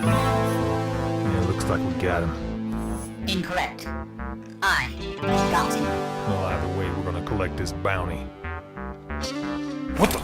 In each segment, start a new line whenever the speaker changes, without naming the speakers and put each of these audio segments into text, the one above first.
Yeah, looks like we got him.
Incorrect. I got him.
Well, either way, we're gonna collect this bounty. What the?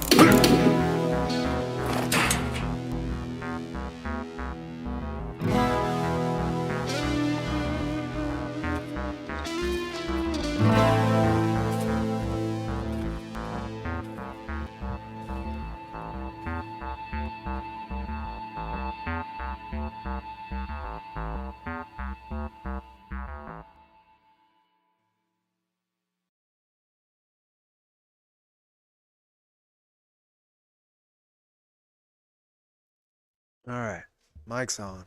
Alright, mic's on.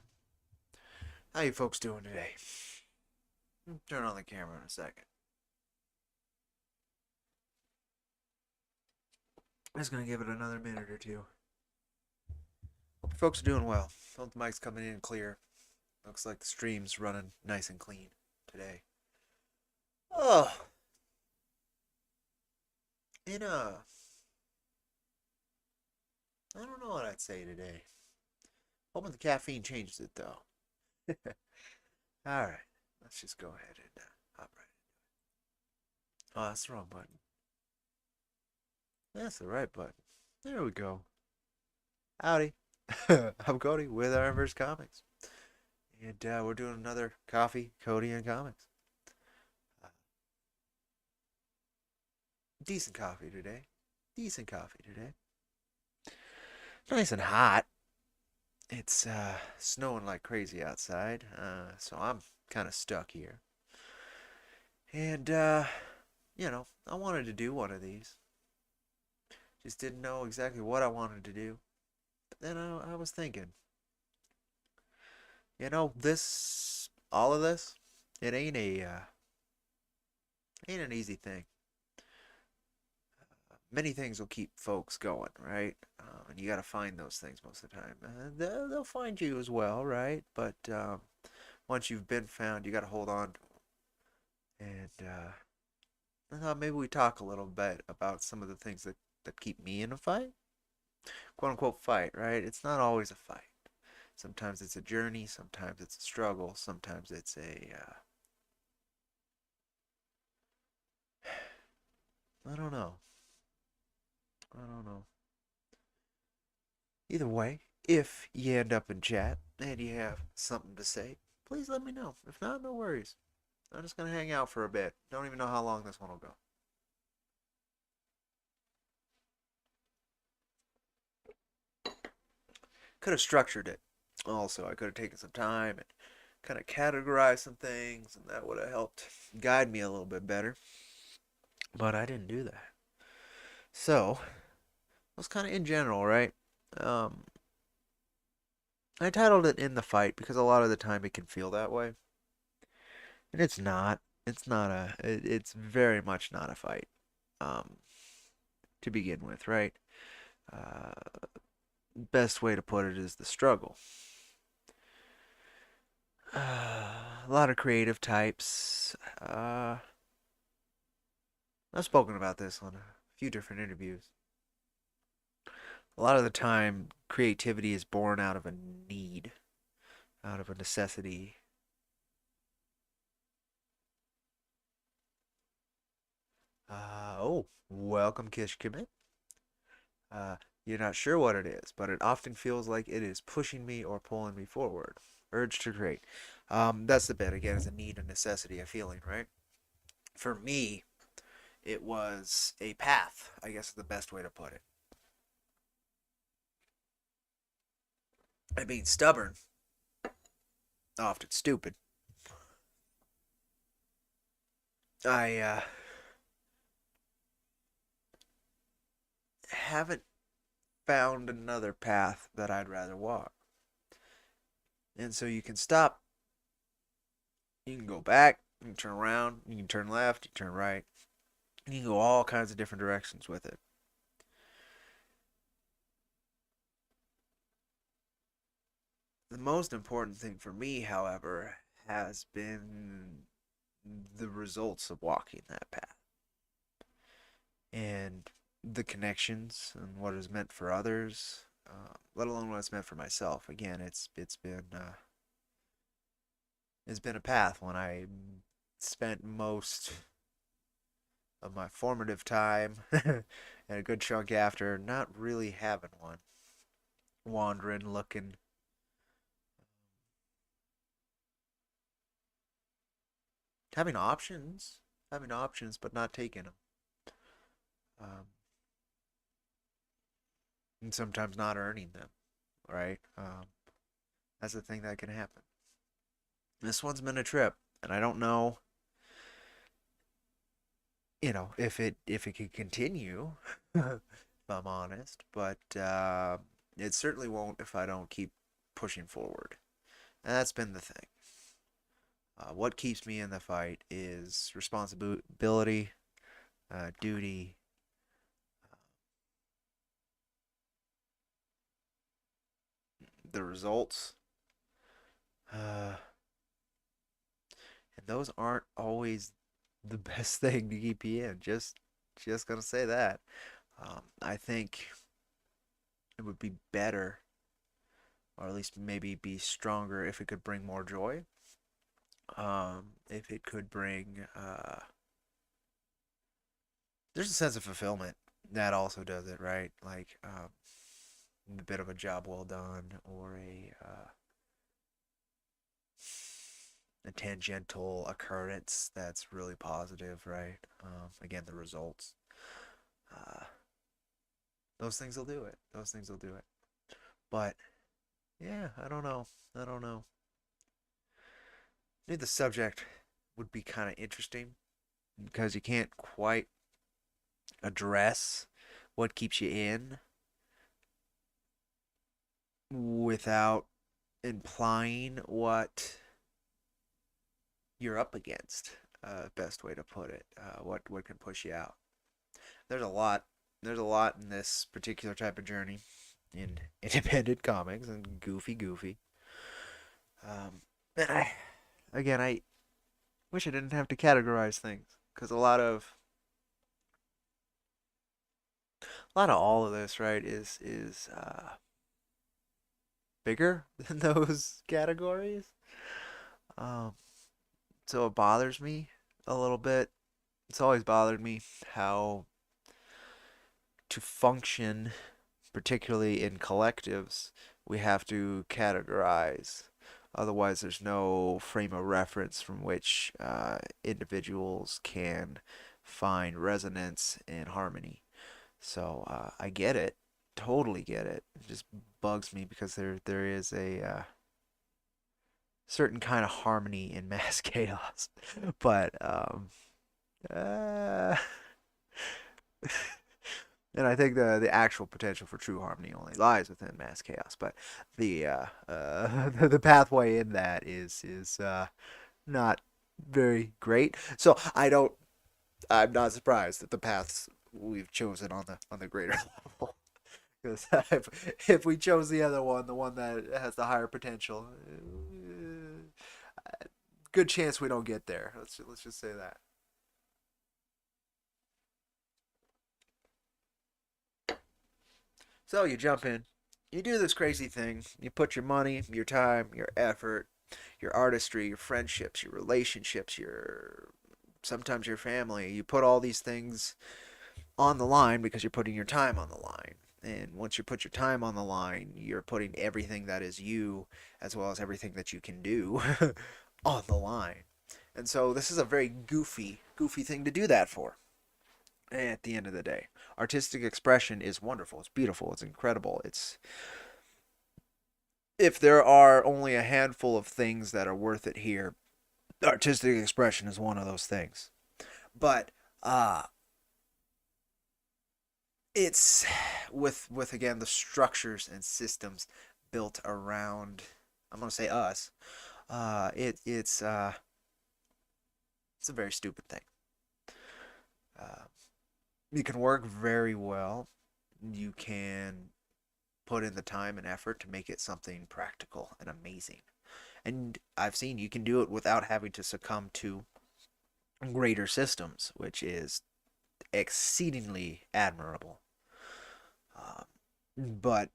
How you folks doing today? Turn on the camera in a second. I'm just gonna give it another minute or two. Hope you folks are doing well. Hope the mic's coming in clear. Looks like the stream's running nice and clean today. Oh. I don't know what I'd say today. Hoping the caffeine changes it though. Alright, let's just go ahead and hop right into it. Oh, that's the wrong button. That's the right button. There we go. Howdy. I'm Cody with IronVerse Comics. And we're doing another coffee, Cody and Comics. Decent coffee today. Nice and hot. It's snowing like crazy outside, so I'm kind of stuck here. And, you know, I wanted to do one of these. Just didn't know exactly what I wanted to do. But then I was thinking, you know, all of this, it ain't an easy thing. Many things will keep folks going, right? And you got to find those things most of the time. They'll find you as well, right? But once you've been found, you got to hold on to them. And I thought maybe we talk a little bit about some of the things that keep me in a fight. Quote unquote fight, right? It's not always a fight. Sometimes it's a journey, sometimes it's a struggle, sometimes it's I don't know. I don't know. Either way, if you end up in chat and you have something to say, please let me know. If not, no worries. I'm just gonna hang out for a bit. Don't even know how long this one will go. Could have structured it. Also, I could have taken some time and kind of categorized some things, and that would have helped guide me a little bit better. But I didn't do that. So, it was kind of in general, right? Um, I titled it "In the Fight" because a lot of the time it can feel that way, and it's not. It's not a. It's very much not a fight. Um, to begin with, right? Uh, best way to put it is the struggle. A lot of creative types. I've spoken about this on a few different interviews. A lot of the time, creativity is born out of a need, out of a necessity. Welcome, Kishkimit. Uh, you're not sure what it is, but it often feels like it is pushing me or pulling me forward. Urge to create. That's the bit. Again, it's a need, a necessity, a feeling, right? For me, it was a path, I guess is the best way to put it. I mean, stubborn, often stupid. I haven't found another path that I'd rather walk. And so you can stop, you can go back, you can turn around, you can turn left, you can turn right. You can go all kinds of different directions with it. The most important thing for me, however, has been the results of walking that path and the connections and what is meant for others, let alone what it's meant for myself. Again, it's been a path when I spent most of my formative time and a good chunk after not really having one, wandering, looking, having options, but not taking them. Um, and sometimes not earning them, right? That's the thing that can happen. This one's been a trip, and I don't know, if it could continue, if I'm honest, but it certainly won't if I don't keep pushing forward. And that's been the thing. What keeps me in the fight is responsibility, duty, the results. Uh, and those aren't always the best thing to keep you in. Just gonna say that. I think it would be better, or at least maybe be stronger, if it could bring more joy. If it could bring, there's a sense of fulfillment that also does it, right? Like a bit of a job well done, or a tangential occurrence that's really positive, right? Again, the results. Uh, those things will do it. Those things will do it. But yeah, I don't know. I don't know. I think the subject would be kind of interesting because you can't quite address what keeps you in without implying what you're up against. Best way to put it. What can push you out? There's a lot. There's a lot in this particular type of journey in independent comics and goofy. And I wish I didn't have to categorize things because a lot of all of this, right, is bigger than those categories. Um, so it bothers me a little bit. It's always bothered me how to function, particularly in collectives, we have to categorize. Otherwise, there's no frame of reference from which individuals can find resonance and harmony. So I get it, totally get it. It just bugs me because there is a certain kind of harmony in mass chaos, but uh, and I think the actual potential for true harmony only lies within mass chaos. But the the pathway in that is not very great. So I'm not surprised that the paths we've chosen on the greater level. Because if we chose the other one, the one that has the higher potential, good chance we don't get there. Let's just say that. So you jump in, you do this crazy thing. You put your money, your time, your effort, your artistry, your friendships, your relationships, your sometimes your family. You put all these things on the line because you're putting your time on the line. And once you put your time on the line, you're putting everything that is you, as well as everything that you can do, on the line. And so this is a very goofy thing to do that for. At the end of the day, artistic expression is wonderful. It's beautiful. It's incredible. It's if there are only a handful of things that are worth it here, artistic expression is one of those things. But it's with again the structures and systems built around. I'm gonna say us. It's a very stupid thing. Uh, you can work very well. You can put in the time and effort to make it something practical and amazing. And I've seen you can do it without having to succumb to greater systems, which is exceedingly admirable. Um, but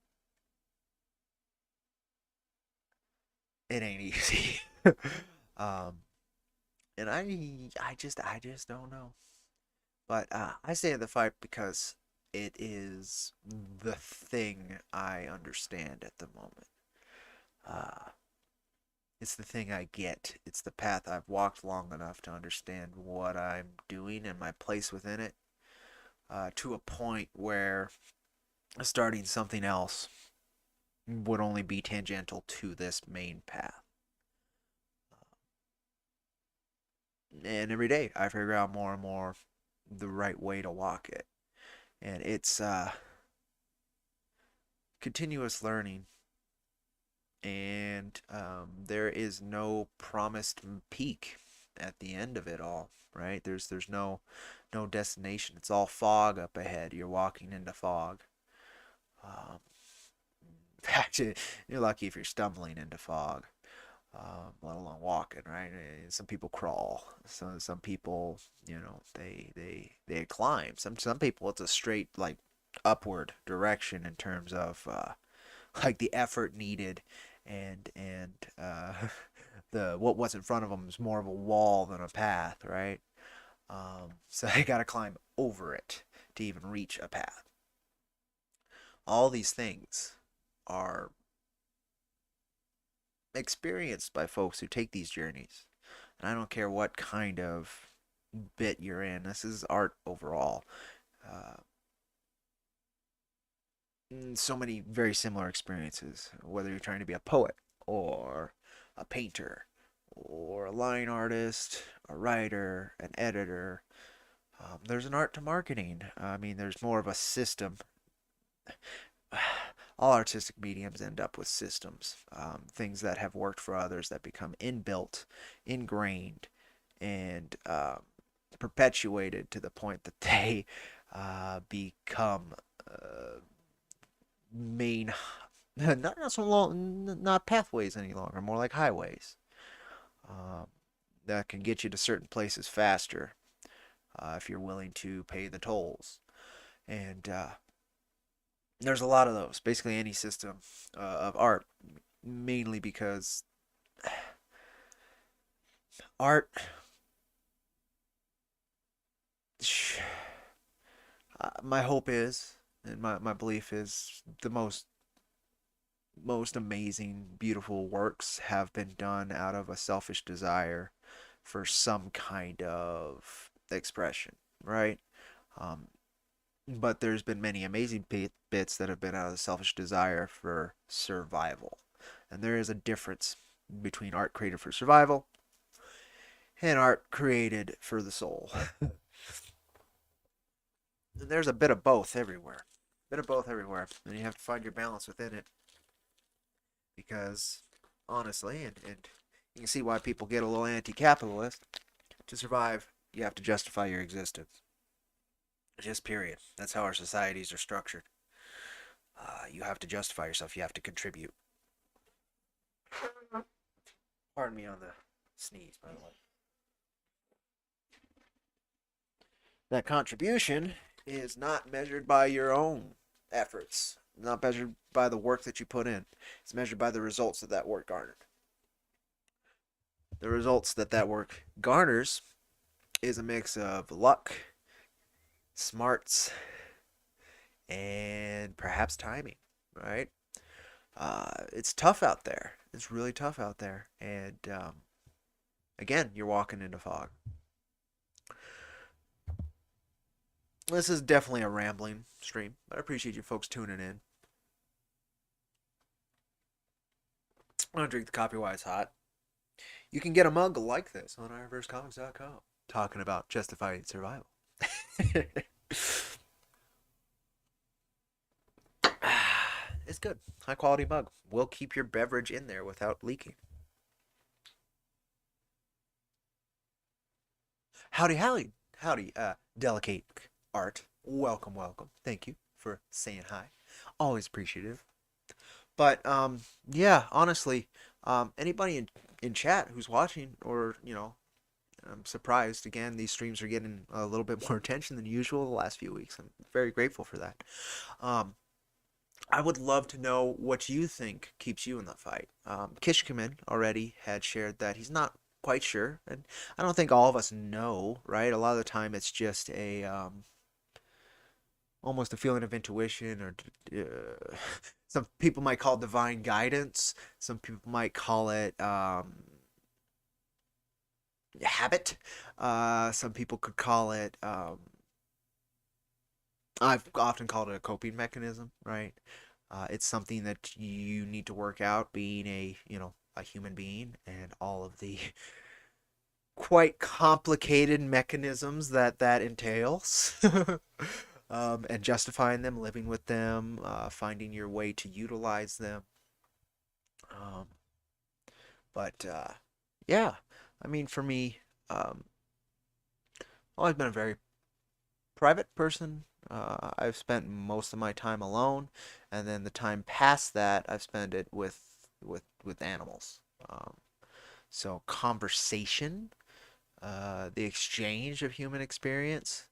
it ain't easy. um, and I just don't know. But I stay in the fight because it is the thing I understand at the moment. Uh, it's the thing I get. It's the path I've walked long enough to understand what I'm doing and my place within it. To a point where starting something else would only be tangential to this main path. And every day I figure out more and more the right way to walk it. And it's continuous learning. And there is no promised peak at the end of it all, right? There's no destination. It's all fog up ahead. You're walking into fog. Um, in fact, you're lucky if you're stumbling into fog, let alone walking, right? Some people crawl. Some people, they climb. Some people it's a straight like upward direction in terms of like the effort needed and the what's in front of them is more of a wall than a path, right? So they got to climb over it to even reach a path. All these things are experienced by folks who take these journeys. And I don't care what kind of bit you're in. This is art overall. Uh, so many very similar experiences, whether you're trying to be a poet or a painter or a line artist, a writer, an editor. There's an art to marketing. I mean, there's more of a system. All artistic mediums end up with systems, things that have worked for others that become inbuilt, ingrained, and perpetuated to the point that they become main, not so long, not pathways any longer, more like highways um, that can get you to certain places faster if you're willing to pay the tolls. And there's a lot of those. Basically, any system of art, mainly because art. My hope is and my belief is the most amazing, beautiful works have been done out of a selfish desire for some kind of expression, right? Um, but there's been many amazing bits that have been out of a selfish desire for survival. And there is a difference between art created for survival and art created for the soul. And there's a bit of both everywhere. Bit of both everywhere. And you have to find your balance within it. Because, honestly, and you can see why people get a little anti capitalist. To survive, you have to justify your existence. Just period. That's how our societies are structured. You have to justify yourself, you have to contribute. Pardon me on the sneeze, by the way. That contribution is not measured by your own efforts, not measured by the work that you put in. It's measured by the results that that work garnered. The results that that work garners is a mix of luck, smarts, and perhaps timing, right? It's tough out there. It's really tough out there. And again, you're walking into fog. This is definitely a rambling stream, but I appreciate you folks tuning in. I'm going to drink the coffee while it's hot. You can get a mug like this on IronVerseComics.com talking about justifying survival. It's good. High quality mug. Will keep your beverage in there without leaking. Howdy, howdy. Howdy, delicate art. Welcome, welcome. Thank you for saying hi. Always appreciative. But yeah, honestly, anybody in chat who's watching, or I'm surprised. Again, these streams are getting a little bit more attention than usual the last few weeks. I'm very grateful for that. I would love to know what you think keeps you in the fight. Kishkaman already had shared that he's not quite sure, and I don't think all of us know, right? A lot of the time, it's just a almost a feeling of intuition, or some people might call it divine guidance. Some people might call it habit. Some people could call it. I've often called it a coping mechanism, right? It's something that you need to work out, being a human being, and all of the quite complicated mechanisms that that entails. And justifying them, living with them, finding your way to utilize them. Um, but yeah, I mean, for me, I've always been a very private person. I've spent most of my time alone, and then the time past that, I've spent it with animals. Um, so conversation, the exchange of human experience,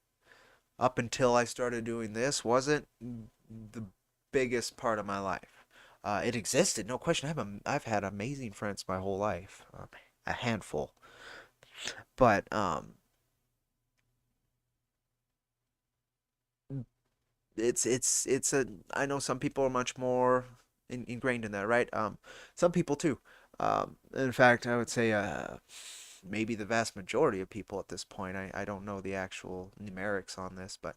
up until I started doing this, wasn't the biggest part of my life. It existed, no question. I've had amazing friends my whole life, a handful, but it's a I know some people are much more ingrained in that, right? Some people too. In fact, I would say maybe the vast majority of people at this point. I don't know the actual numerics on this, but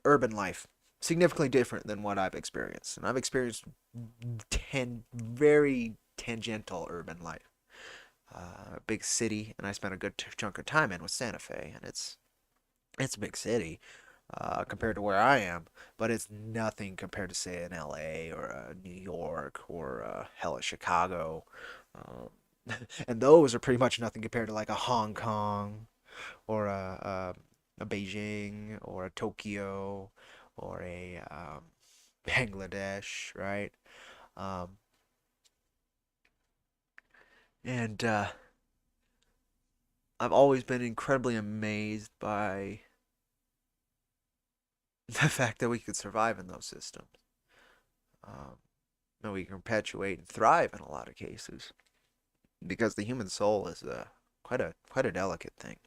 urban life significantly different than what I've experienced, and I've experienced very tangential urban life. A big city, and I spent a good chunk of time in with Santa Fe, and it's a big city compared to where I am, but it's nothing compared to say an LA or a New York or hell, a Chicago, um, and those are pretty much nothing compared to like a Hong Kong or a Beijing or a Tokyo or a Bangladesh, right? Um, and I've always been incredibly amazed by the fact that we could survive in those systems. Um, and we can perpetuate and thrive in a lot of cases because the human soul is quite a delicate thing.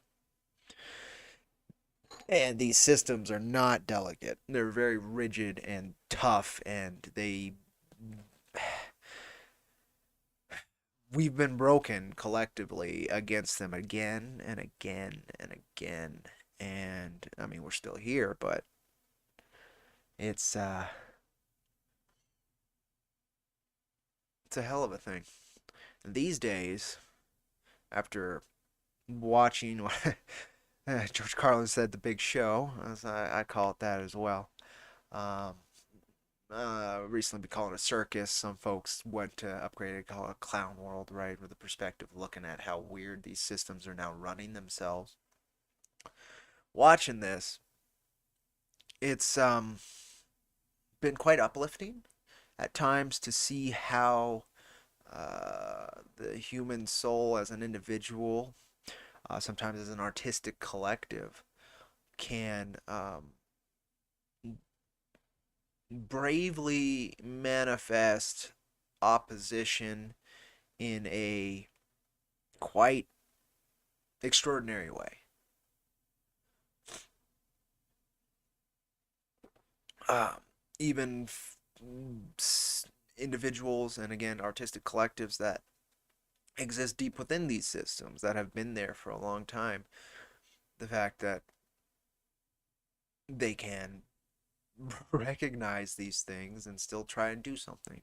And these systems are not delicate. They're very rigid and tough, and we've been broken collectively against them again and again and again. And I mean, we're still here, but it's uh it's a hell of a thing. And these days, after watching what George Carlin said, The Big Show, as I call it that as well. Um, Recently been calling it a circus. Some folks went to upgrade it, call it a clown world, right? With the perspective looking at how weird these systems are now running themselves. Watching this, it's been quite uplifting at times to see how the human soul as an individual, sometimes as an artistic collective, can bravely manifest opposition in a quite extraordinary way. Uh, Even individuals and again artistic collectives that exist deep within these systems that have been there for a long time, the fact that they can recognize these things and still try and do something.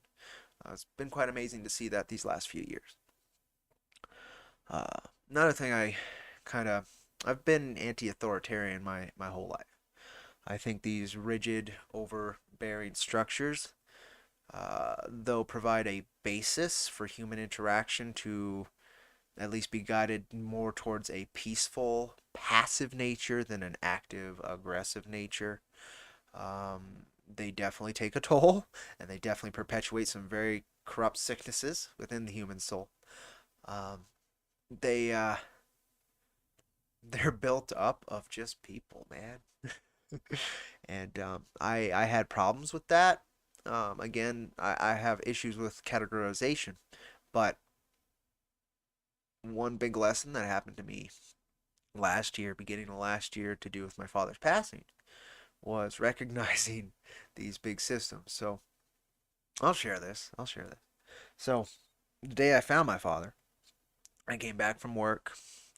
It's been quite amazing to see that these last few years. Uh, Another thing I've been anti-authoritarian my whole life. I think these rigid, overbearing structures, though provide a basis for human interaction to at least be guided more towards a peaceful, passive nature than an active, aggressive nature. They definitely take a toll, and they definitely perpetuate some very corrupt sicknesses within the human soul. Um, they they're built up of just people, man. And I had problems with that. Again, I have issues with categorization, but one big lesson that happened to me last year, beginning of last year, to do with my father's passing, was recognizing these big systems. So I'll share this. I'll share this. So the day I found my father, I came back from work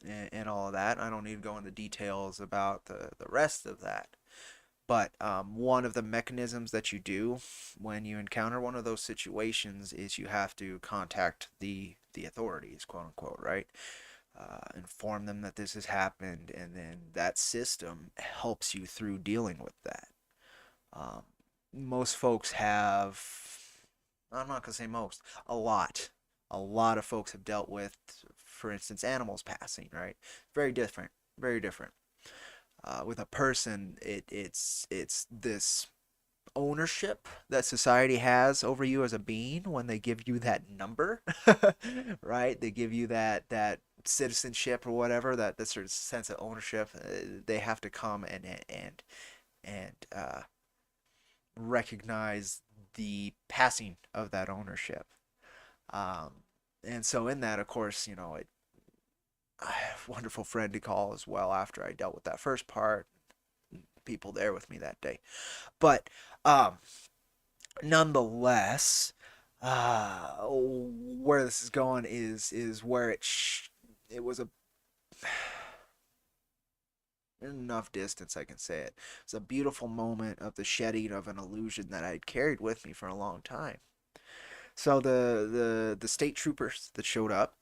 and all of that. I don't need to go into details about the rest of that. But one of the mechanisms that you do when you encounter one of those situations is you have to contact the authorities, quote unquote, right? Inform them that this has happened, and then that system helps you through dealing with that. Um, Most folks have, I'm not gonna say most, a lot. A lot of folks have dealt with, for instance, animals passing, right? Very different, very different. With a person, it's this ownership that society has over you as a being when they give you that number, right? They give you that citizenship or whatever, that sort of sense of ownership. They have to come and recognize the passing of that ownership. Um, and so in that, of course, I have a wonderful friend to call as well after I dealt with that first part. People there with me that day. But um, nonetheless, where this is going is where it was a enough distance I can say it. It's a beautiful moment of the shedding of an illusion that I'd carried with me for a long time. So the state troopers that showed up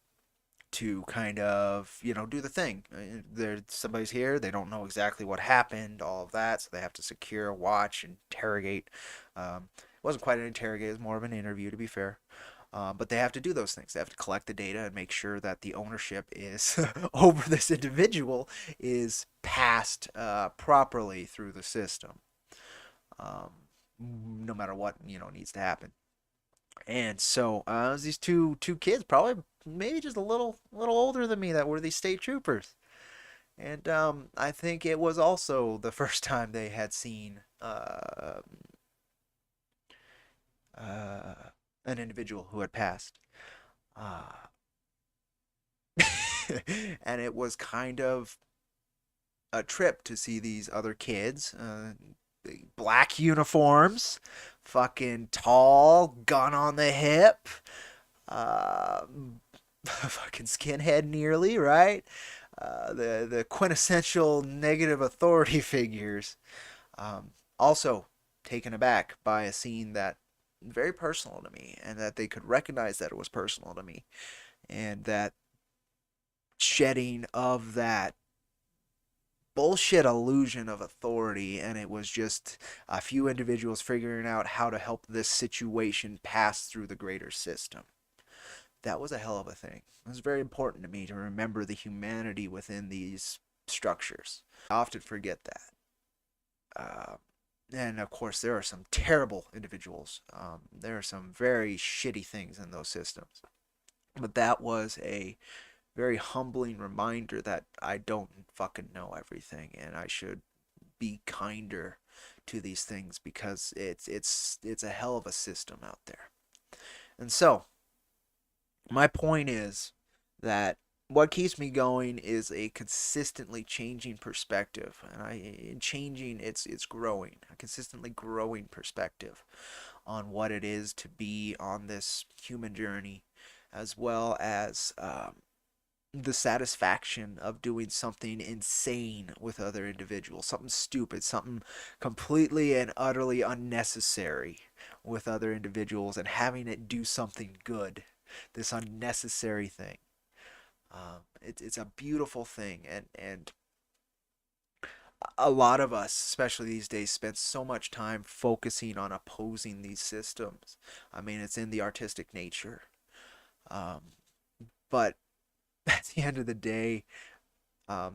to kind of do the thing. There, somebody's here. They don't know exactly what happened, all of that, so they have to secure, watch, interrogate. It wasn't quite an interrogate; it was more of an interview, to be fair. But they have to do those things. They have to collect the data and make sure that the ownership is over this individual is passed properly through the system, um, no matter what needs to happen. And so it was these two kids, probably maybe just a little older than me, that were these state troopers. And I think it was also the first time they had seen uh, an individual who had passed. Uh, and it was kind of a trip to see these other kids, black uniforms, fucking tall, gun on the hip, uh, fucking skinhead nearly, right? The quintessential negative authority figures. Also taken aback by a scene that very personal to me, and that they could recognize that it was personal to me, and that shedding of that bullshit illusion of authority, and it was just a few individuals figuring out how to help this situation pass through the greater system. That was a hell of a thing. It was very important to me to remember the humanity within these structures. I often forget that. And of course, there are some terrible individuals. There are some very shitty things in those systems. But that was a very humbling reminder that I don't fucking know everything, and I should be kinder to these things, because it's a hell of a system out there. And so, my point is that what keeps me going is a consistently changing perspective, and in changing, it's growing, a consistently growing perspective on what it is to be on this human journey, as well as the satisfaction of doing something insane with other individuals, something stupid, something completely and utterly unnecessary with other individuals, and having it do something good, this unnecessary thing. It's a beautiful thing, and a lot of us, especially these days, spend so much time focusing on opposing these systems. I mean, it's in the artistic nature. Um, but at the end of the day,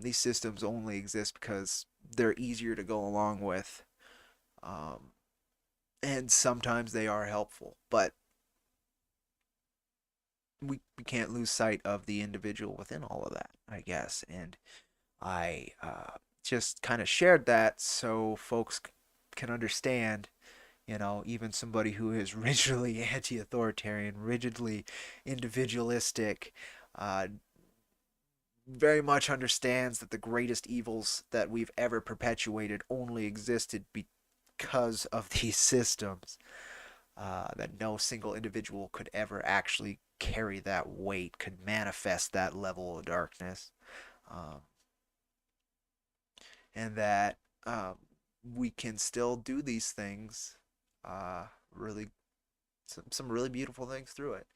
these systems only exist because they're easier to go along with. Um, and sometimes they are helpful, but we can't lose sight of the individual within all of that, I guess. And I just kind of shared that so folks can understand, even somebody who is rigidly anti authoritarian, rigidly individualistic, uh, very much understands that the greatest evils that we've ever perpetuated only existed because of these systems. That no single individual could ever actually carry that weight, could manifest that level of darkness. Um, and that we can still do these things, really, some really beautiful things through it.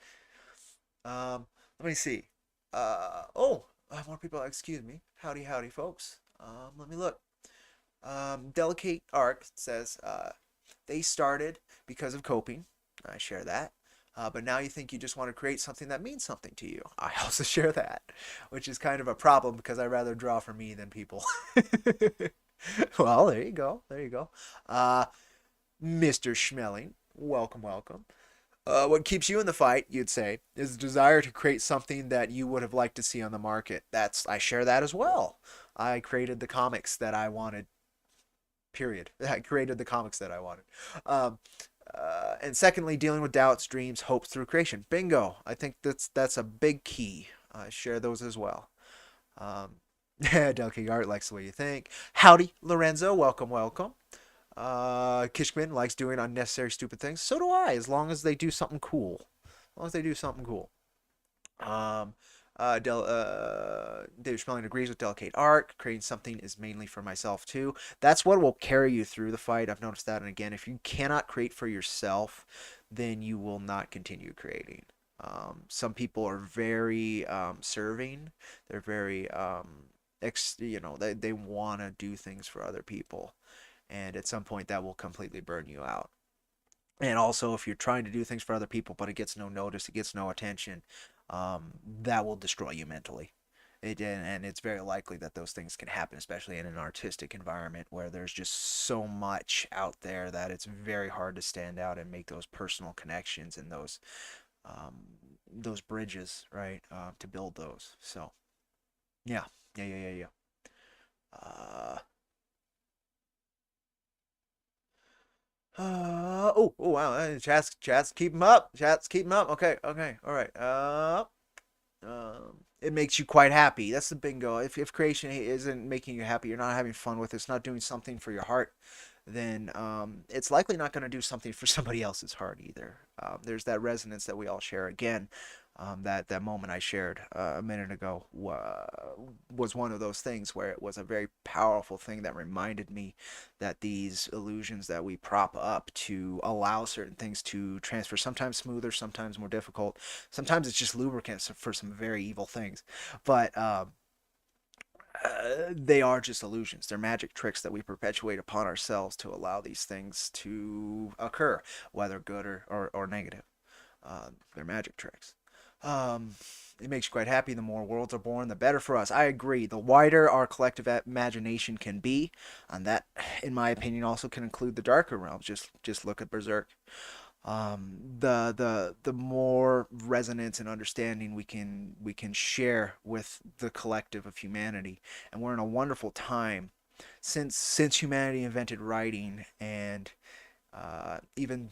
Let me see. More people. Excuse me. Howdy, howdy, folks. Let me look. Delicate Arc says they started because of coping. I share that. But now you think you just want to create something that means something to you. I also share that, which is kind of a problem because I rather draw for me than people. Well, there you go. There you go. Mr. Schmeling, welcome, welcome. What keeps you in the fight, you'd say, is the desire to create something that you would have liked to see on the market. I share that as well. I created the comics that I wanted. Period. I created the comics that I wanted. Um, and secondly, dealing with doubts, dreams, hopes through creation. Bingo. I think that's a big key. I share those as well. Delicate Art likes the way you think. Howdy, Lorenzo. Welcome, welcome. Kishman likes doing unnecessary, stupid things. So do I, as long as they do something cool. As long as they do something cool. David Schmeling agrees with Delicate Art. Creating something is mainly for myself too. That's what will carry you through the fight. I've noticed that. And again, if you cannot create for yourself, then you will not continue creating. Some people are very serving. They're very they want to do things for other people, and at some point that will completely burn you out. And also, if you're trying to do things for other people but it gets no notice, it gets no attention, that will destroy you mentally. And it's very likely that those things can happen, especially in an artistic environment where there's just so much out there that it's very hard to stand out and make those personal connections and those bridges, right? To build those. So, yeah, yeah. Uh, wow. Chat's keep 'em up. Chat's keep 'em up. Okay, all right. it makes you quite happy. That's the bingo. If creation isn't making you happy, you're not having fun with it, it's not doing something for your heart, then it's likely not going to do something for somebody else's heart either. There's that resonance that we all share. Again, that moment I shared a minute ago was one of those things where it was a very powerful thing that reminded me that these illusions that we prop up to allow certain things to transfer, sometimes smoother, sometimes more difficult, sometimes it's just lubricants for some very evil things, but they are just illusions. They're magic tricks that we perpetuate upon ourselves to allow these things to occur, whether good or negative. They're magic tricks. Um, it makes you quite happy. The more worlds are born, the better for us. I agree. The wider our collective imagination can be, and that, in my opinion, also can include the darker realms. Just look at Berserk. The more resonance and understanding we can share with the collective of humanity, and we're in a wonderful time since humanity invented writing and even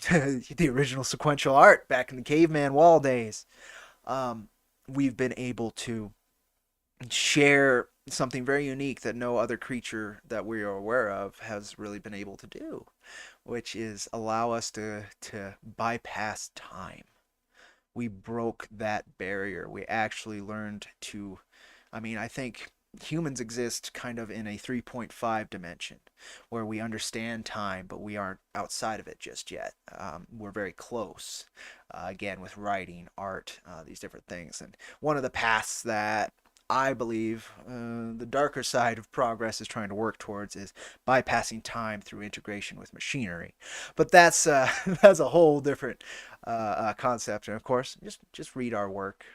the original sequential art back in the caveman wall days. We've been able to share something very unique that no other creature that we are aware of has really been able to do, which is allow us to bypass time. We broke that barrier. We actually learned to, I mean, I think humans exist kind of in a 3.5 dimension where we understand time, but we aren't outside of it just yet. We're very close, again, with writing, art, these different things. And one of the paths that I believe the darker side of progress is trying to work towards is bypassing time through integration with machinery. But that's that's a whole different concept. And of course, just read our work.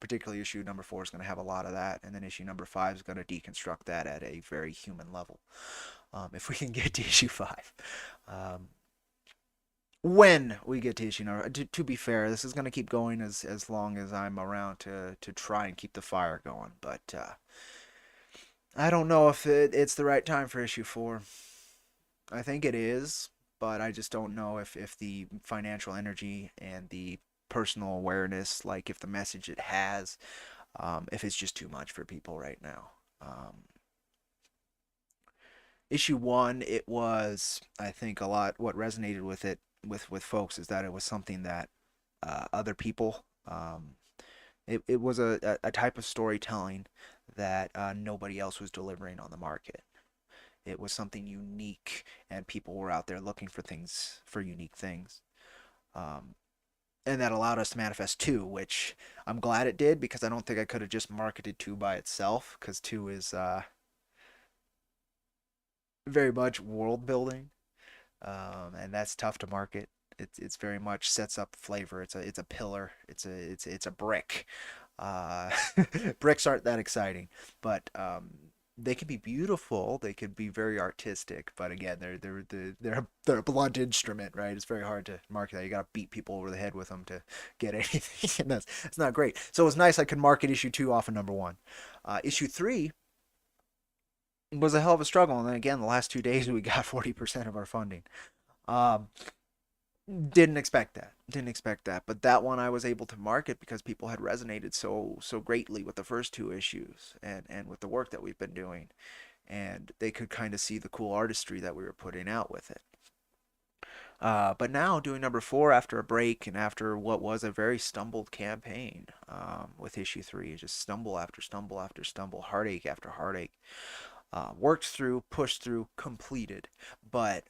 Particularly issue number 4 is going to have a lot of that, and then issue number 5 is going to deconstruct that at a very human level. If we can get to issue 5. When we get to issue number, to be fair, this is going to keep going as long as I'm around to try and keep the fire going, but I don't know if it's the right time for issue 4. I think it is, but I just don't know if the financial energy and the personal awareness, like if the message it has, if it's just too much for people right now. Issue 1, it was, I think, a lot. What resonated with it with folks is that it was something that other people. It was a type of storytelling that nobody else was delivering on the market. It was something unique, and people were out there looking for things, for unique things. Um, and that allowed us to manifest 2, which I'm glad it did because I don't think I could have just marketed 2 by itself, because 2 is very much world building, and that's tough to market. It's very much sets up flavor. It's a pillar. It's a brick. Uh, bricks aren't that exciting, but they can be beautiful. They can be very artistic. But again, they're a blunt instrument, right? It's very hard to market that. You got to beat people over the head with them to get anything, and that's not great. So it was nice I could market issue 2 off of number 1. Issue 3 was a hell of a struggle, and then again, the last 2 days we got 40% of our funding. Um, didn't expect that. Didn't expect that. But that one I was able to market because people had resonated so greatly with the first 2 issues and with the work that we've been doing. And they could kind of see the cool artistry that we were putting out with it. But now doing number 4 after a break and after what was a very stumbled campaign with issue 3, just stumble after stumble after stumble, heartache after heartache, worked through, pushed through, completed. But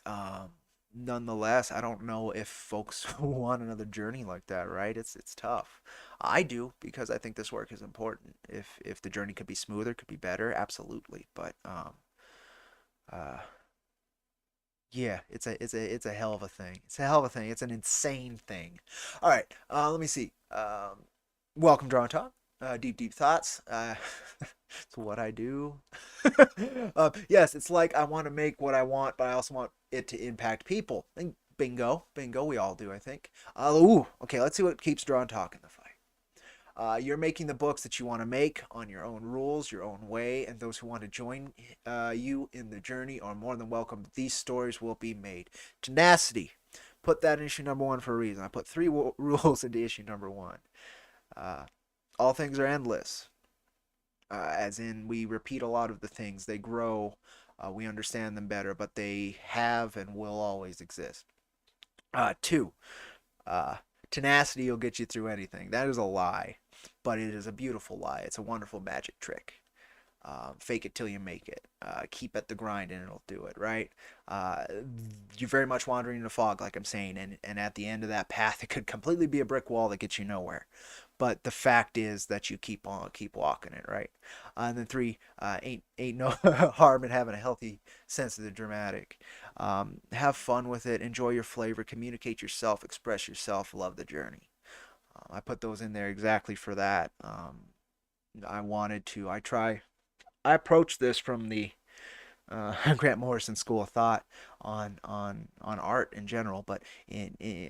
nonetheless, I don't know if folks want another journey like that, right? It's tough. I do because I think this work is important. If the journey could be smoother, could be better, absolutely. But uh, yeah, it's a hell of a thing. It's a hell of a thing. It's an insane thing. All right, let me see. Welcome, Draw and Talk. Deep thoughts. It's what I do. Yes, it's like I want to make what I want, but I also want it to impact people. And bingo. We all do, I think. Okay. Let's see what keeps Draw and Talk in the fight. You're making the books that you want to make on your own rules, your own way, and those who want to join you in the journey are more than welcome. These stories will be made. Tenacity. Put that in issue number 1 for a reason. I put 3 rules into issue number 1. all things are endless. As in, we repeat a lot of the things. They grow. We understand them better, but they have and will always exist. Two, uh, tenacity will get you through anything. That is a lie, but it is a beautiful lie. It's a wonderful magic trick. Fake it till you make it. Keep at the grind and it'll do it, right? Uh, you're very much wandering in a fog, like I'm saying, and at the end of that path, it could completely be a brick wall that gets you nowhere. But the fact is that you keep walking it, right? And then three, ain't no harm in having a healthy sense of the dramatic. Have fun with it, enjoy your flavor, communicate yourself, express yourself, love the journey. I put those in there exactly for that. I wanted to. I approached this from the Grant Morrison School of Thought on art in general, but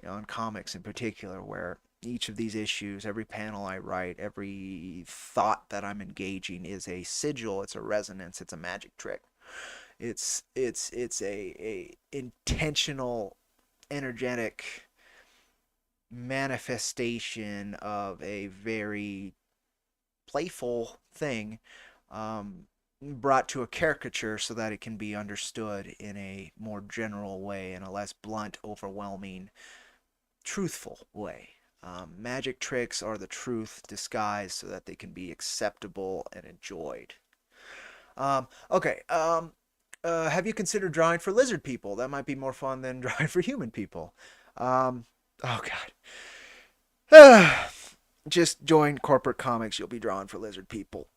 on comics in particular, where each of these issues, every panel I write, every thought that I'm engaging is a sigil, it's a resonance, it's a magic trick. It's a intentional, energetic manifestation of a very playful thing, brought to a caricature so that it can be understood in a more general way, in a less blunt, overwhelming, truthful way. Magic tricks are the truth disguised so that they can be acceptable and enjoyed. Okay. Have you considered drawing for lizard people? That might be more fun than drawing for human people. Oh God. Just join corporate comics. You'll be drawing for lizard people.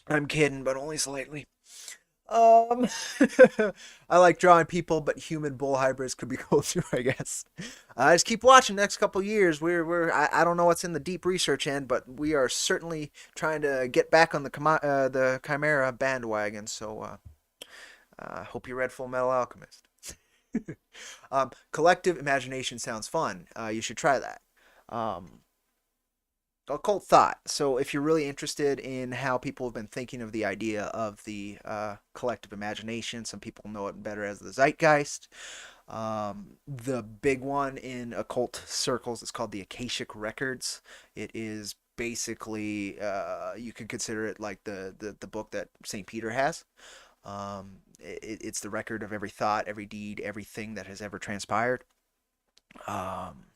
I'm kidding, but only slightly. Um, I like drawing people, but human bull hybrids could be cool too, I guess. Just keep watching. Next couple years, I don't know what's in the deep research end, but we are certainly trying to get back on the Chimera bandwagon. So, hope you read Full Metal Alchemist. Collective imagination sounds fun. You should try that. Um, Occult thought. So, if you're really interested in how people have been thinking of the idea of the collective imagination, some people know it better as the zeitgeist. The big one in occult circles is called the Akashic Records. It is basically, you could consider it like the book that St. Peter has. It's the record of every thought, every deed, everything that has ever transpired. Um,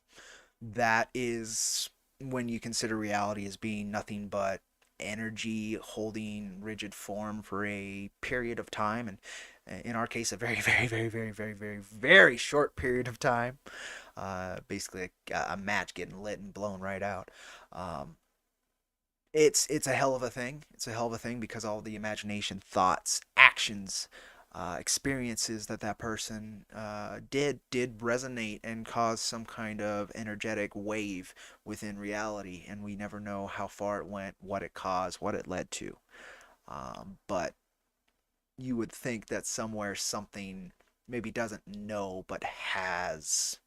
that is when you consider reality as being nothing but energy holding rigid form for a period of time, and in our case a very very short period of time, basically a match getting lit and blown right out. um, it's a hell of a thing. It's a hell of a thing because all the imagination, thoughts, actions, experiences that person did resonate and cause some kind of energetic wave within reality, and we never know how far it went, what it caused, what it led to. But you would think that somewhere something maybe doesn't know but has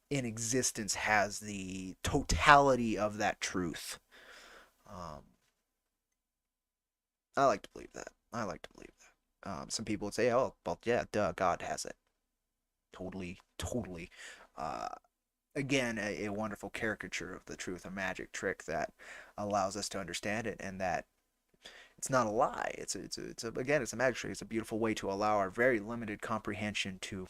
in existence has the totality of that truth. Um, I like to believe that. I like to believe that. Some people would say, "Oh, well, yeah, duh, God has it." Totally. Uh, Again, a wonderful caricature of the truth, a magic trick that allows us to understand it, and that it's not a lie. Again, it's a magic trick. It's a beautiful way to allow our very limited comprehension to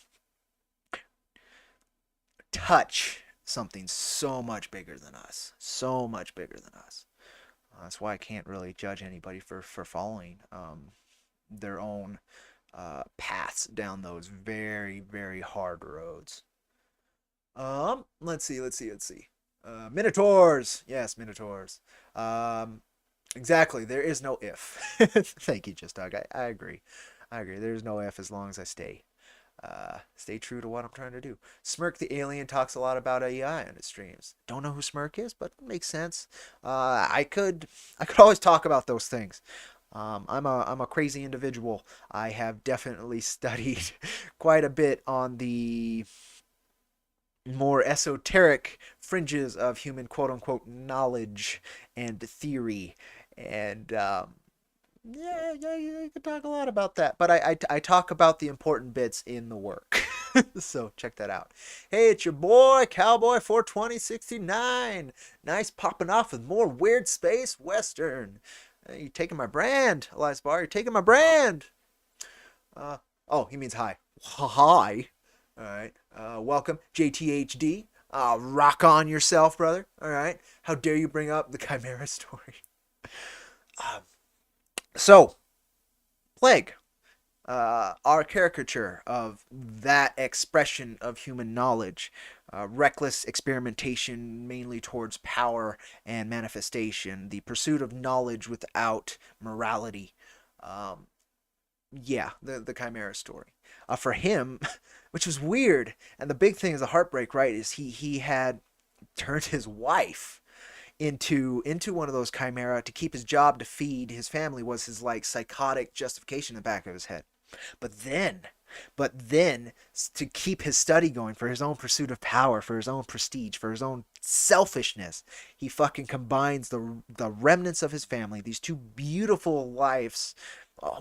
touch something so much bigger than us, so much bigger than us. That's why I can't really judge anybody for following their own paths down those very hard roads. Let's see. Minotaurs, yes, Minotaurs. Um, exactly. There is no if. Thank you, Just Dog. I agree. I agree. There's no if as long as I stay true to what I'm trying to do. Smirk the Alien talks a lot about AI on his streams. Don't know who Smirk is, but it makes sense. I could always talk about those things. I'm a crazy individual. I have definitely studied quite a bit on the more esoteric fringes of human quote unquote knowledge and theory, and yeah, you can talk a lot about that, but I talk about the important bits in the work. So check that out. Hey, it's your boy, Cowboy 42069. Nice popping off with more weird space western. Hey, you taking my brand, Elias Barr. You're taking my brand. Oh, he means hi. Hi. All right. Welcome, JTHD. Rock on yourself, brother. All right. How dare you bring up the Chimera story? So, Plague. Our caricature of that expression of human knowledge, reckless experimentation mainly towards power and manifestation, the pursuit of knowledge without morality. Um, yeah, the Chimera story. For him, which was weird, and the big thing is the heartbreak, right? Is he had turned his wife into one of those chimera to keep his job to feed his family was his like psychotic justification in the back of his head. But then, but then, to keep his study going for his own pursuit of power, for his own prestige, for his own selfishness, he fucking combines the remnants of his family, these two beautiful lives,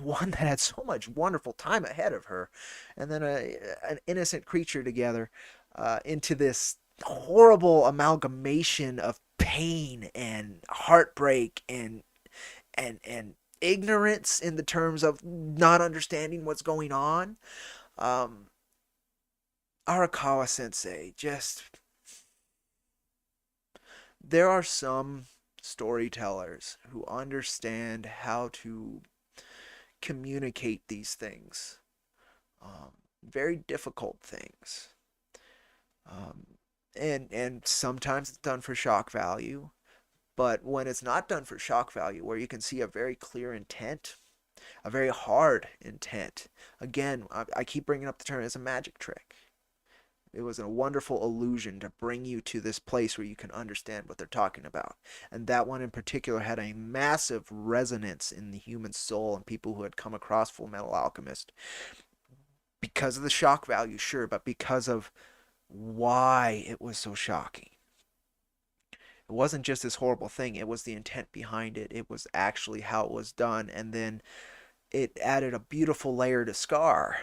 one that had so much wonderful time ahead of her, and then an innocent creature together, into this horrible amalgamation of pain and heartbreak and ignorance in the terms of not understanding what's going on. Um, Arakawa Sensei just. There are some storytellers who understand how to communicate these things. Very difficult things. Um, and sometimes it's done for shock value. But when it's not done for shock value, where you can see a very clear intent, a very hard intent, again, I keep bringing up the term as a magic trick. It was a wonderful illusion to bring you to this place where you can understand what they're talking about. And that one in particular had a massive resonance in the human soul and people who had come across Full Metal Alchemist. Because of the shock value, sure, but because of why it was so shocking. It wasn't just this horrible thing, it was the intent behind it. It was actually how it was done. And then it added a beautiful layer to Scar,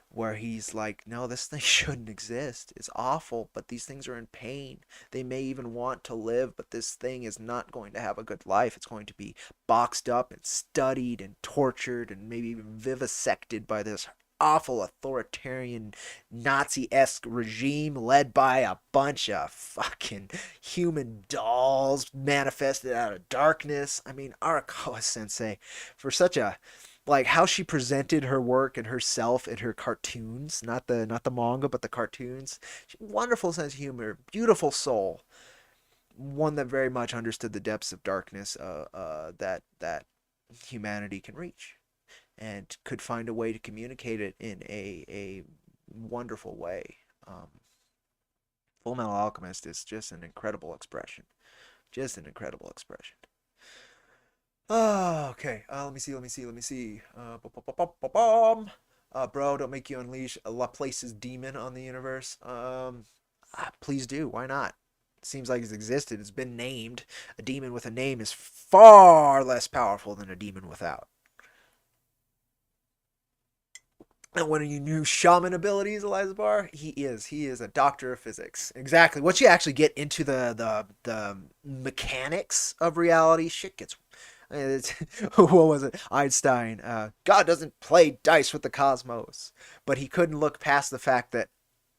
where he's like, no, this thing shouldn't exist. It's awful, but these things are in pain. They may even want to live, but this thing is not going to have a good life. It's going to be boxed up and studied and tortured and maybe even vivisected by this awful authoritarian Nazi-esque regime led by a bunch of fucking human dolls manifested out of darkness. I mean, Arakawa Sensei, for such a like how she presented her work and herself in her cartoons, not the manga, but the cartoons. Wonderful sense of humor, beautiful soul, one that very much understood the depths of darkness that humanity can reach, and could find a way to communicate it in a wonderful way. Full Metal Alchemist is just an incredible expression, just an incredible expression. Oh, okay. Let me see. Bro, don't make you unleash a Laplace's demon on the universe. Please do. Why not? It seems like it's existed. It's been named. A demon with a name is far less powerful than a demon without. And one of your new shaman abilities, Eliza Barr, he is. He is a doctor of physics. Exactly. Once you actually get into the mechanics of reality, shit gets. What was it? Einstein. God doesn't play dice with the cosmos, but he couldn't look past the fact that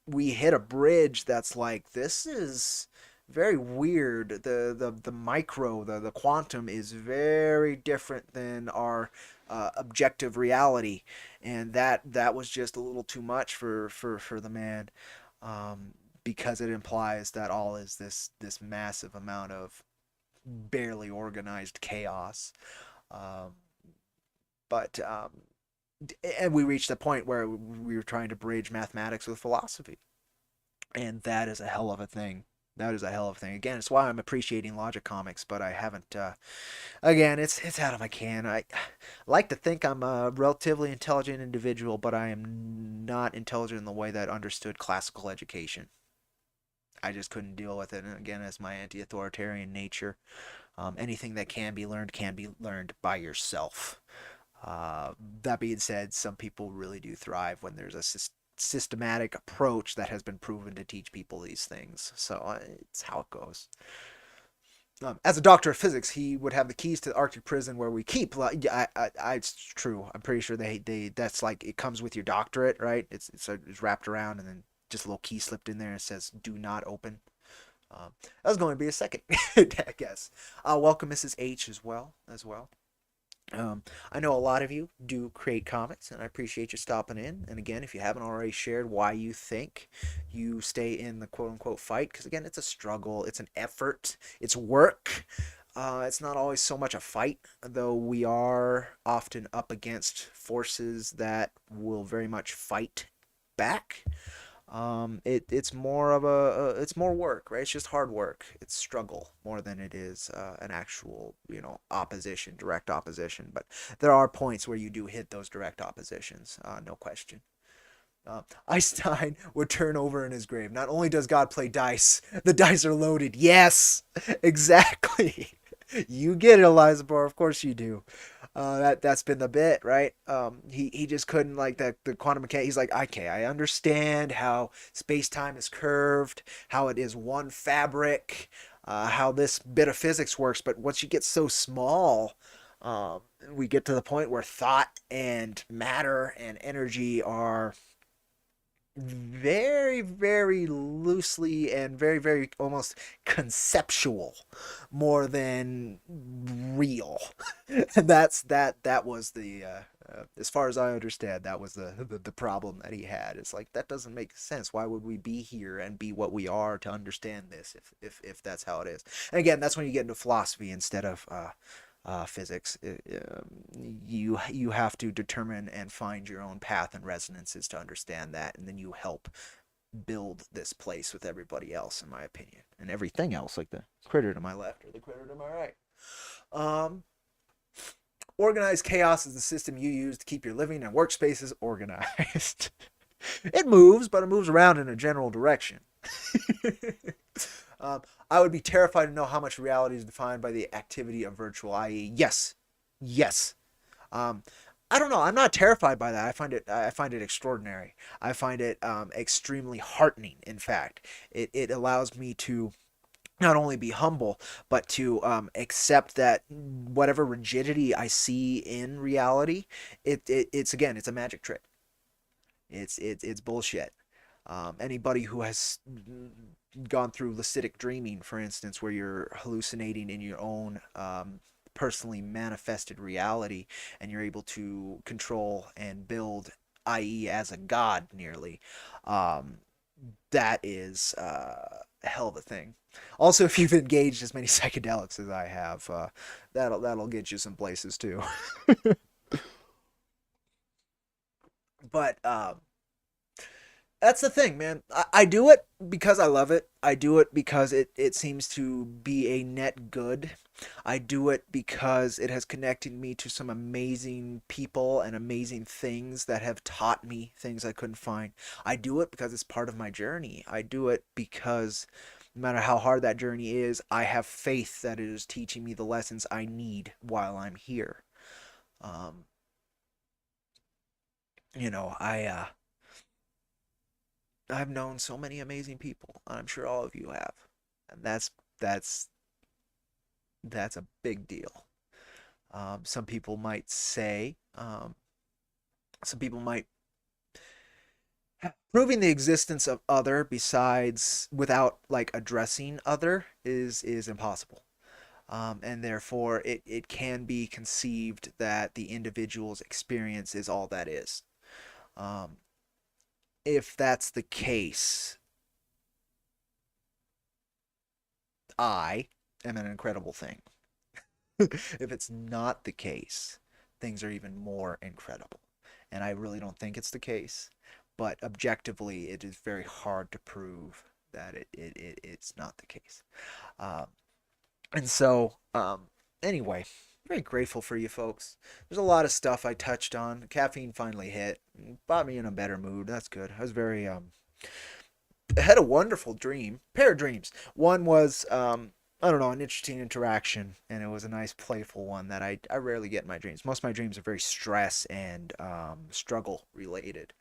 we hit a bridge that's like, this is very weird. The micro, the quantum is very different than our objective reality, and that was just a little too much for the man, because it implies that all is this massive amount of barely organized chaos. Um, but and we reached a point where we were trying to bridge mathematics with philosophy, and that is a hell of a thing. That is a hell of a thing. Again, it's why I'm appreciating Logic Comics, but I haven't. Again, it's out of my can. I like to think I'm a relatively intelligent individual, but I am not intelligent in the way that understood classical education. I just couldn't deal with it. And again, as my anti-authoritarian nature, anything that can be learned by yourself. That being said, some people really do thrive when there's a systematic approach that has been proven to teach people these things. So it's how it goes. As a doctor of physics, he would have the keys to the Arctic prison where we keep. It's true. I'm pretty sure they that's like it comes with your doctorate, right? It's wrapped around and then just a little key slipped in there and it says "Do not open." That was going to be a second, I guess. Welcome, Mrs. H, as well. I know a lot of you do create comics, and I appreciate you stopping in. And again, if you haven't already shared why you think you stay in the quote-unquote fight, because again, it's a struggle, it's an effort, it's work. It's not always so much a fight, though we are often up against forces that will very much fight back. It's more of it's more work, right? It's just hard work. It's struggle more than it is an actual, opposition, direct opposition. But there are points where you do hit those direct oppositions, no question. Einstein would turn over in his grave. Not only does God play dice, the dice are loaded. Yes, exactly. You get it, Eliza Bohr. Of course you do. That's been the bit, right? He just couldn't like the quantum mechanics. He's like, okay, I understand how space time is curved, how it is one fabric, how this bit of physics works. But once you get so small, we get to the point where thought and matter and energy are very, very loosely and very, very almost conceptual more than real. And that was the as far as I understand, that was the problem that he had. It's like that doesn't make sense. Why would we be here and be what we are to understand this if that's how it is? And again, that's when you get into philosophy instead of physics. You have to determine and find your own path and resonances to understand that, and then you help build this place with everybody else, in my opinion, and everything else, like the critter to my left or the critter to my right. Organized chaos is the system you use to keep your living and workspaces organized. It moves, but it moves around in a general direction. I would be terrified to know how much reality is defined by the activity of virtual, i.e., yes. I don't know. I'm not terrified by that. I find it extraordinary. I find it extremely heartening. In fact, it allows me to not only be humble, but to accept that whatever rigidity I see in reality, it's again, it's a magic trick. It's bullshit. Anybody who has gone through lucid dreaming, for instance, where you're hallucinating in your own personally manifested reality, and you're able to control and build, i.e., as a god, nearly. That is a hell of a thing. Also, if you've engaged as many psychedelics as I have, that'll get you some places too. But that's the thing, man. I do it because I love it. I do it because it seems to be a net good. I do it because it has connected me to some amazing people and amazing things that have taught me things I couldn't find. I do it because it's part of my journey. I do it because no matter how hard that journey is, I have faith that it is teaching me the lessons I need while I'm here. Um, I've known so many amazing people. I'm sure all of you have. And that's that's a big deal. Some people might say, some people might proving the existence of other besides without like addressing other is impossible. And therefore it can be conceived that the individual's experience is all that is. Um, if that's the case, I am an incredible thing. If it's not the case, things are even more incredible. And I really don't think it's the case. But objectively, it is very hard to prove that it's not the case. Um, and so, anyway, very grateful for you folks. There's a lot of stuff I touched on. Caffeine finally hit. Brought me in a better mood. That's good. I was very, I had a wonderful dream. Pair of dreams. One was, I don't know, an interesting interaction, and it was a nice, playful one that I rarely get in my dreams. Most of my dreams are very stress and struggle related.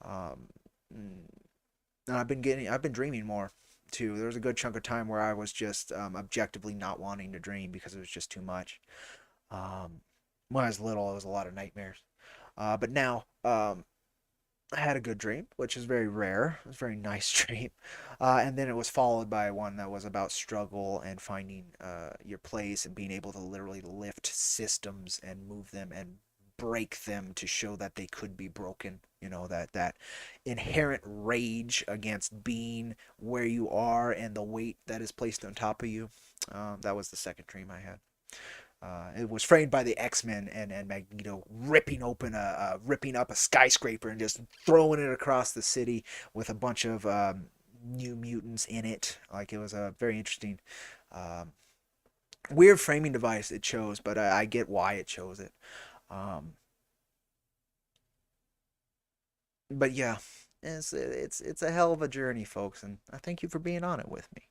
Um, and I've been dreaming more too. There was a good chunk of time where I was just objectively not wanting to dream because it was just too much. When I was little, it was a lot of nightmares. But now, I had a good dream, which is very rare. It was a very nice dream. And then it was followed by one that was about struggle and finding your place and being able to literally lift systems and move them and break them to show that they could be broken. You know, that inherent rage against being where you are and the weight that is placed on top of you. That was the second dream I had. It was framed by the X-Men and Magneto ripping up a skyscraper and just throwing it across the city with a bunch of new mutants in it. Like, it was a very interesting, um, weird framing device it chose, but I get why it chose it. Um, but yeah, it's a hell of a journey, folks, and I thank you for being on it with me.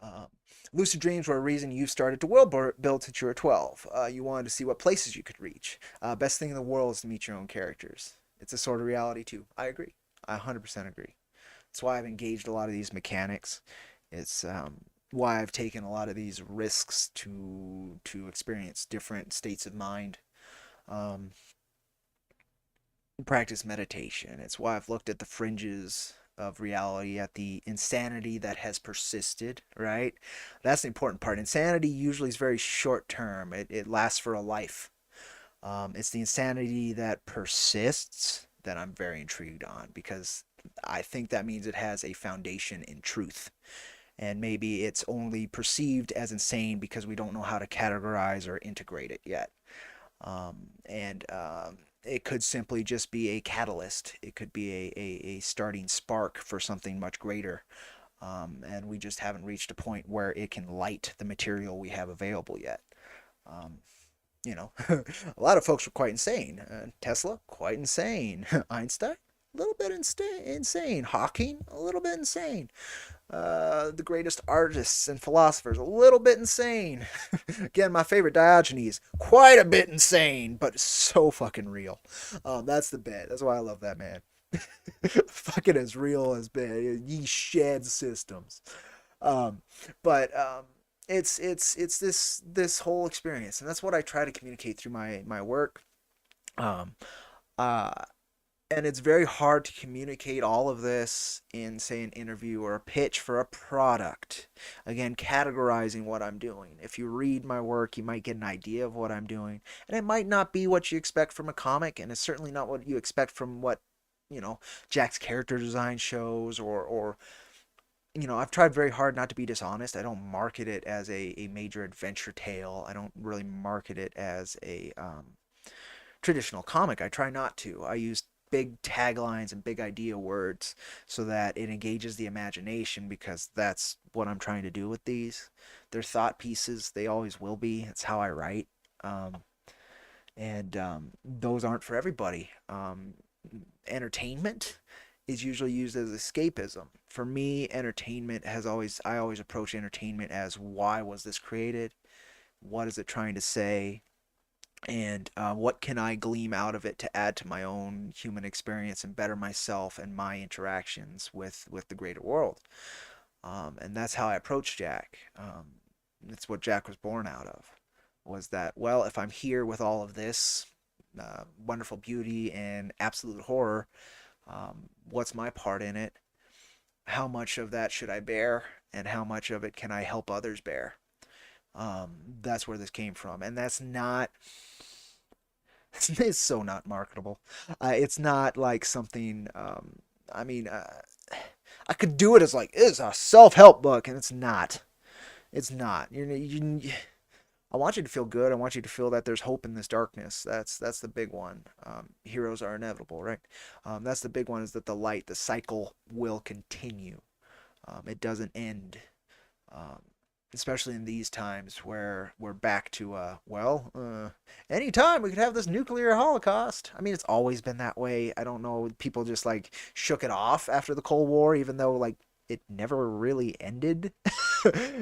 Um, Lucid dreams were a reason you started to world build since you were 12. You wanted to see what places you could reach. Best thing in the world is to meet your own characters. It's a sort of reality too. I agree. I 100% agree. That's why I've engaged a lot of these mechanics. It's why I've taken a lot of these risks to experience different states of mind. Um, Practice meditation. It's why I've looked at the fringes of reality, at the insanity that has persisted, right? That's the important part. Insanity usually is very short term, it lasts for a life. It's the insanity that persists that I'm very intrigued on, because I think that means it has a foundation in truth. And maybe it's only perceived as insane because we don't know how to categorize or integrate it yet. And It could simply just be a catalyst. It could be a starting spark for something much greater. And we just haven't reached a point where it can light the material we have available yet. Um, a lot of folks were quite insane. Tesla, quite insane. Einstein, a little bit insane. Hawking, a little bit insane. The greatest artists and philosophers, a little bit insane. Again, my favorite, Diogenes, quite a bit insane, but so fucking real. That's the bit. That's why I love that man. Fucking as real as been. He sheds systems. Um, but it's this whole experience, and that's what I try to communicate through my work. Um, uh, and it's very hard to communicate all of this in, say, an interview or a pitch for a product. Again, categorizing what I'm doing. If you read my work, you might get an idea of what I'm doing, and it might not be what you expect from a comic, and it's certainly not what you expect from what Jack's character design shows, or I've tried very hard not to be dishonest. I don't market it as a major adventure tale. I don't really market it as a traditional comic. I try not to. I use big taglines and big idea words so that it engages the imagination, because that's what I'm trying to do with these. They're thought pieces. They always will be. It's how I write. And Those aren't for everybody. Entertainment is usually used as escapism. For me, I always approach entertainment as, why was this created? What is it trying to say? And what can I glean out of it to add to my own human experience and better myself and my interactions with the greater world? And that's how I approach Jack. That's what Jack was born out of. Was that, well, if I'm here with all of this wonderful beauty and absolute horror, what's my part in it? How much of that should I bear, and how much of it can I help others bear? That's where this came from, and that's not. It's so not marketable. It's not like something. I mean, I could do it as like, it's a self-help book, and it's not. It's not. I want you to feel good. I want you to feel that there's hope in this darkness. That's the big one. Heroes are inevitable, right? That's the big one, is that the cycle will continue. It doesn't end. Um, Especially in these times where we're back to, anytime we could have this nuclear holocaust. I mean, it's always been that way. I don't know, people just like shook it off after the Cold War, even though like it never really ended.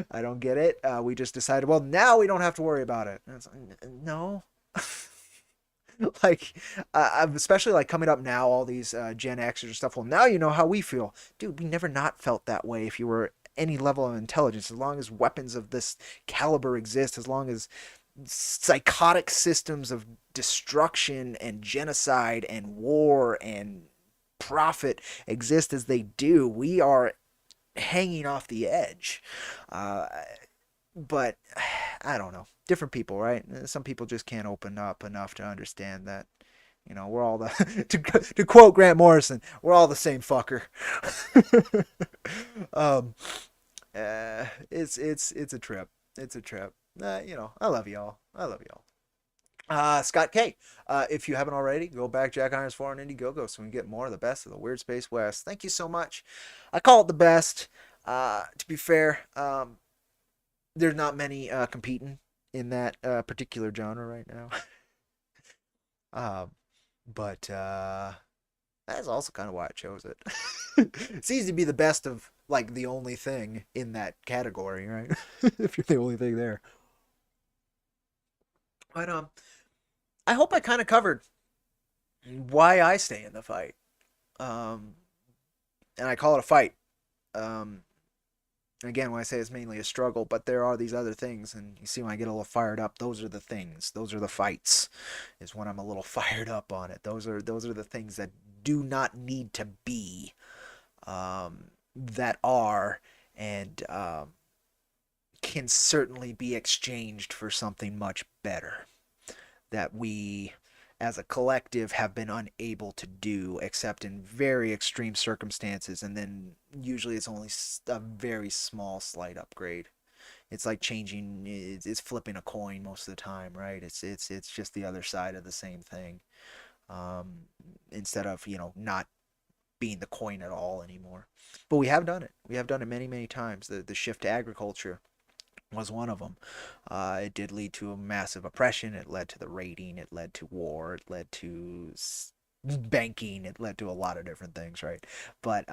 I don't get it. We just decided, well, now we don't have to worry about it. And it's like, no. Like, especially like coming up now, all these Gen Xers and stuff. Well, now you know how we feel, dude. We never not felt that way. If you were any level of intelligence, as long as weapons of this caliber exist, as long as psychotic systems of destruction and genocide and war and profit exist as they do, we are hanging off the edge. Uh, but I don't know. Different people, right? Some people just can't open up enough to understand that. We're all the to quote Grant Morrison, we're all the same fucker. um, it's a trip. It's a trip. I love y'all. I love y'all. Scott K. If you haven't already, go back Jack Irons 4 on Indiegogo so we can get more of the best of the Weird Space West. Thank you so much. I call it the best. To be fair, there's not many competing in that particular genre right now. But that's also kind of why I chose it. It's easy to be the best of like the only thing in that category, right? If you're the only thing there. But I hope I kind of covered why I stay in the fight. Um, and I call it a fight. Um, again, when I say it's mainly a struggle, but there are these other things, and you see when I get a little fired up, those are the things. Those are the fights. Is when I'm a little fired up on it. Those are the things that do not need to be, that are, and can certainly be exchanged for something much better that we as a collective have been unable to do except in very extreme circumstances, and then usually it's only a very small slight upgrade. It's like changing, it's flipping a coin most of the time, right? It's just the other side of the same thing. Instead of not being the coin at all anymore. But we have done it. We have done it many times. The shift to agriculture was one of them. It did lead to a massive oppression. It led to the raiding. It led to war. It led to banking. It led to a lot of different things, right? But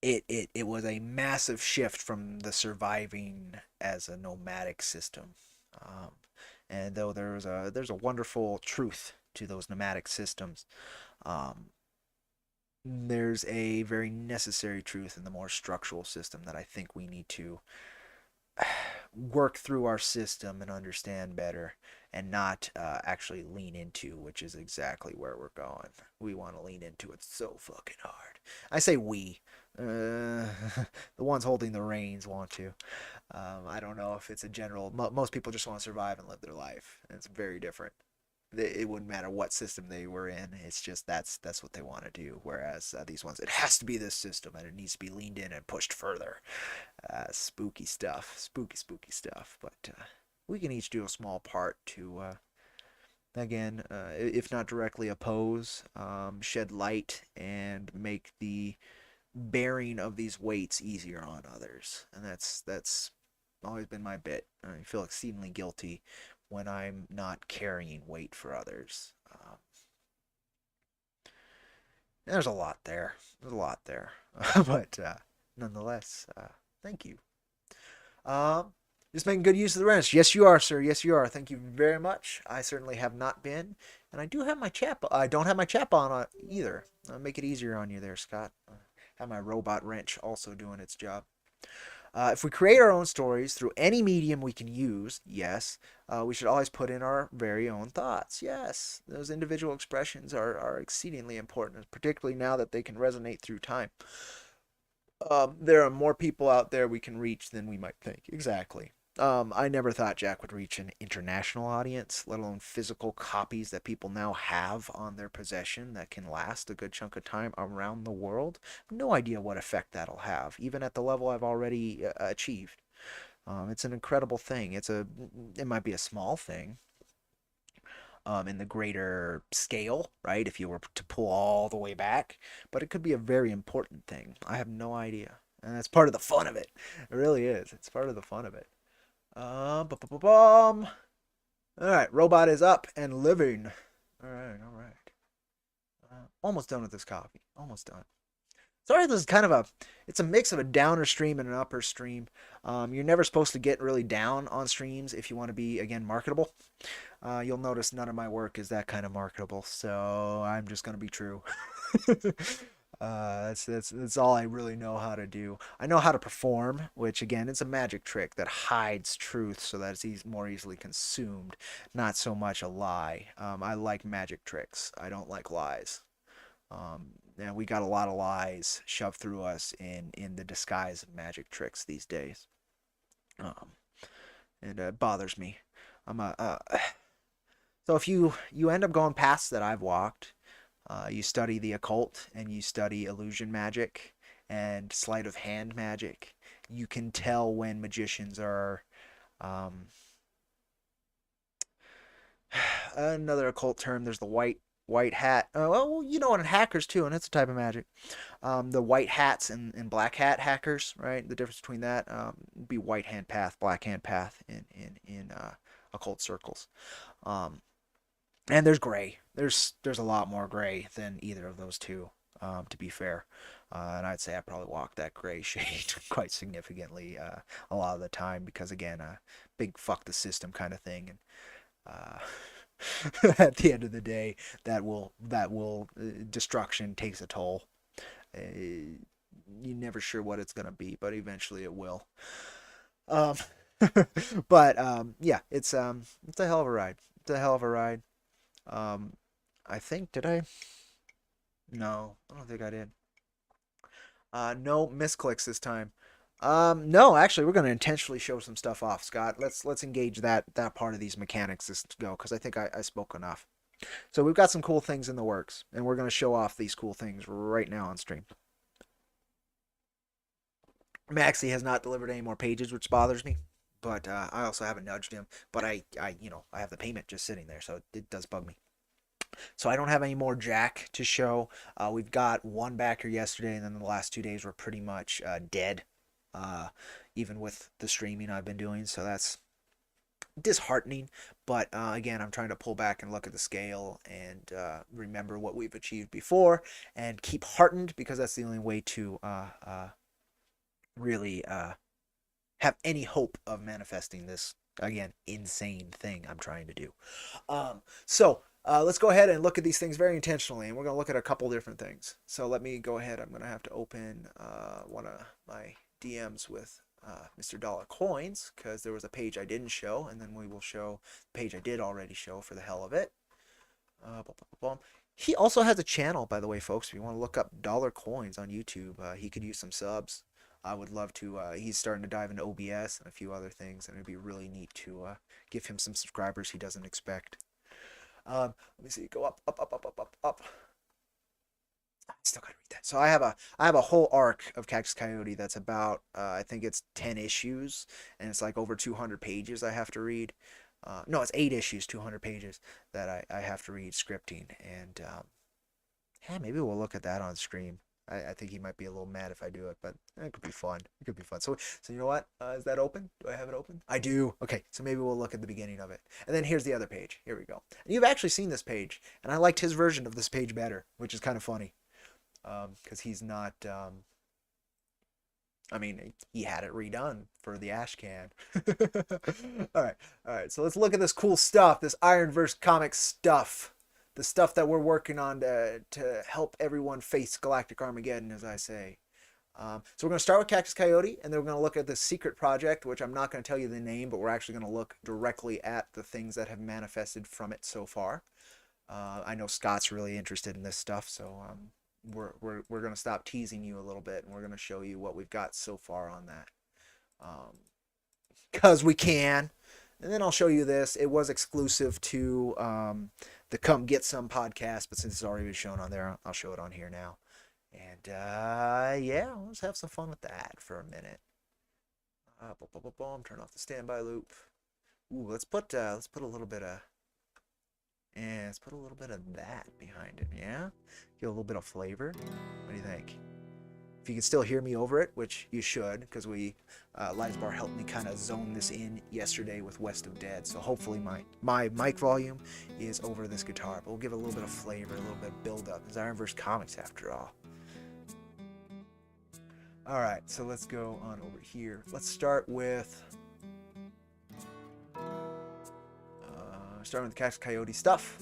it was a massive shift from the surviving as a nomadic system. Um, and though there's a wonderful truth to those nomadic systems, um, there's a very necessary truth in the more structural system that I think we need to work through our system and understand better, and not actually lean into, which is exactly where we're going. We want to lean into it so fucking hard. I say we. The ones holding the reins want to. I don't know if it's a general. Most people just want to survive and live their life. And it's very different. It wouldn't matter what system they were in. It's just that's what they want to do. Whereas these ones, it has to be this system, and it needs to be leaned in and pushed further. Spooky stuff, spooky stuff. But we can each do a small part to, again, if not directly oppose, shed light and make the bearing of these weights easier on others. And that's always been my bit. I feel exceedingly guilty when I'm not carrying weight for others. There's a lot there. There's a lot there. But nonetheless, thank you. Just making good use of the rest. Yes, you are, sir. Yes, you are. Thank you very much. I certainly have not been. And I do have my chap. I don't have my chap on either. I'll make it easier on you there, Scott. Have my robot wrench also doing its job. If we create our own stories through any medium we can use, yes, we should always put in our very own thoughts. Yes, those individual expressions are exceedingly important, particularly now that they can resonate through time. There are more people out there we can reach than we might think. Exactly. I never thought Jack would reach an international audience, let alone physical copies that people now have on their possession that can last a good chunk of time around the world. No idea what effect that'll have, even at the level I've already achieved. It's an incredible thing. It might be a small thing, in the greater scale, right? If you were to pull all the way back, but it could be a very important thing. I have no idea, and that's part of the fun of it. It really is. It's part of the fun of it. All right, robot is up and living. All right. Almost done with this coffee. Almost done. Sorry, this is kind of it's a mix of a downer stream and an upper stream. You're never supposed to get really down on streams if you want to be, again, marketable. You'll notice none of my work is that kind of marketable, so I'm just gonna be true. That's all I really know how to do. I know how to perform, which again, it's a magic trick that hides truth so that it's more easily consumed, not so much a lie. I like magic tricks. I don't like lies. And we got a lot of lies shoved through us in the disguise of magic tricks these days. Um, and it bothers me. I'm a so if you end up going past that I've walked, you study the occult and you study illusion magic and sleight of hand magic. You can tell when magicians are um, another occult term. There's the white hat. Well, you know, and hackers too, and it's a type of magic. The white hats and black hat hackers, right? The difference between that would be white hand path, black hand path in occult circles. Um, and there's gray. There's a lot more gray than either of those two, to be fair. And I'd say I probably walk that gray shade quite significantly a lot of the time because again, big fuck the system kind of thing, and at the end of the day, that will destruction takes a toll. You're never sure what it's gonna be, but eventually it will. Um, but yeah, it's a hell of a ride. It's a hell of a ride. Um, I think did I? No, I don't think I did. No misclicks this time. No, actually, we're going to intentionally show some stuff off, Scott. Let's engage that part of these mechanics as go because I think I spoke enough. So we've got some cool things in the works, and we're going to show off these cool things right now on stream. Maxie has not delivered any more pages, which bothers me. But I also haven't nudged him. But I have the payment just sitting there, so it does bug me. So I don't have any more Jack to show. We've got one backer yesterday, and then the last 2 days were pretty much dead. Even with the streaming I've been doing, so that's disheartening. But again, I'm trying to pull back and look at the scale and remember what we've achieved before, and keep heartened because that's the only way to really have any hope of manifesting this again insane thing I'm trying to do. So let's go ahead and look at these things very intentionally, and we're going to look at a couple different things. So let me go ahead. I'm going to have to open one of my DMs with Mr. Dollar Coins because there was a page I didn't show, and then we will show the page I did already show for the hell of it. He also has a channel, by the way, folks. If you want to look up Dollar Coins on YouTube, he could use some subs. I would love to. He's starting to dive into OBS and a few other things, and it'd be really neat to give him some subscribers he doesn't expect. Let me see. Go up, up, up, up, up, up, up. I still gotta read that. So I have a whole arc of Cactus Coyote that's about I think it's 10 issues, and it's like over 200 pages I have to read. No, it's 8 issues, 200 pages that I have to read scripting, and yeah, maybe we'll look at that on stream. I think he might be a little mad if I do it, but it could be fun. It could be fun. So you know what? Is that open? Do I have it open? I do. Okay, so maybe we'll look at the beginning of it. And then here's the other page. Here we go. And you've actually seen this page, and I liked his version of this page better, which is kind of funny. Because he's not, I mean, he had it redone for the ash can. All right, so let's look at this cool stuff, this IronVerse Comics stuff. The stuff that we're working on to help everyone face Galactic Armageddon, as I say. So we're going to start with Cactus Coyote, and then we're going to look at the secret project, which I'm not going to tell you the name, but we're actually going to look directly at the things that have manifested from it so far. I know Scott's really interested in this stuff, so we're going to stop teasing you a little bit, and we're going to show you what we've got so far on that. Because we can. And then I'll show you this. It was exclusive to the Come Get Some podcast, but since it's already been shown on there, I'll show it on here now. And yeah, let's have some fun with that for a minute. Turn off the standby loop. Ooh, let's put a little bit of let's put a little bit of that behind it. Yeah, get a little bit of flavor. What do you think? If you can still hear me over it, which you should, because Livesbar helped me kind of zone this in yesterday with West of Dead, so hopefully my mic volume is over this guitar, but we'll give it a little bit of flavor, a little bit of build-up. It's IronVerse Comics after all. All right, so let's go on over here. Let's start with starting with the Cactus Coyote stuff,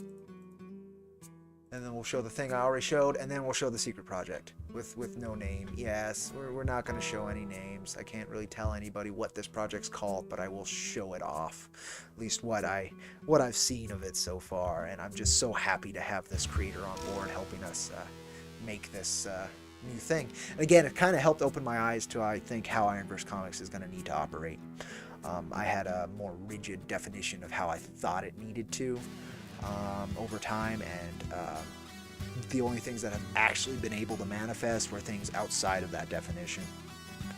and then we'll show the thing I already showed, and then we'll show the secret project with no name. Yes, we're not going to show any names. I can't really tell anybody what this project's called, but I will show it off, at least what I've seen of it so far. And I'm just so happy to have this creator on board helping us make this new thing. And again, it kind of helped open my eyes to, I think, how IronVerse Comics is going to need to operate. I had a more rigid definition of how I thought it needed to over time, and the only things that have actually been able to manifest were things outside of that definition.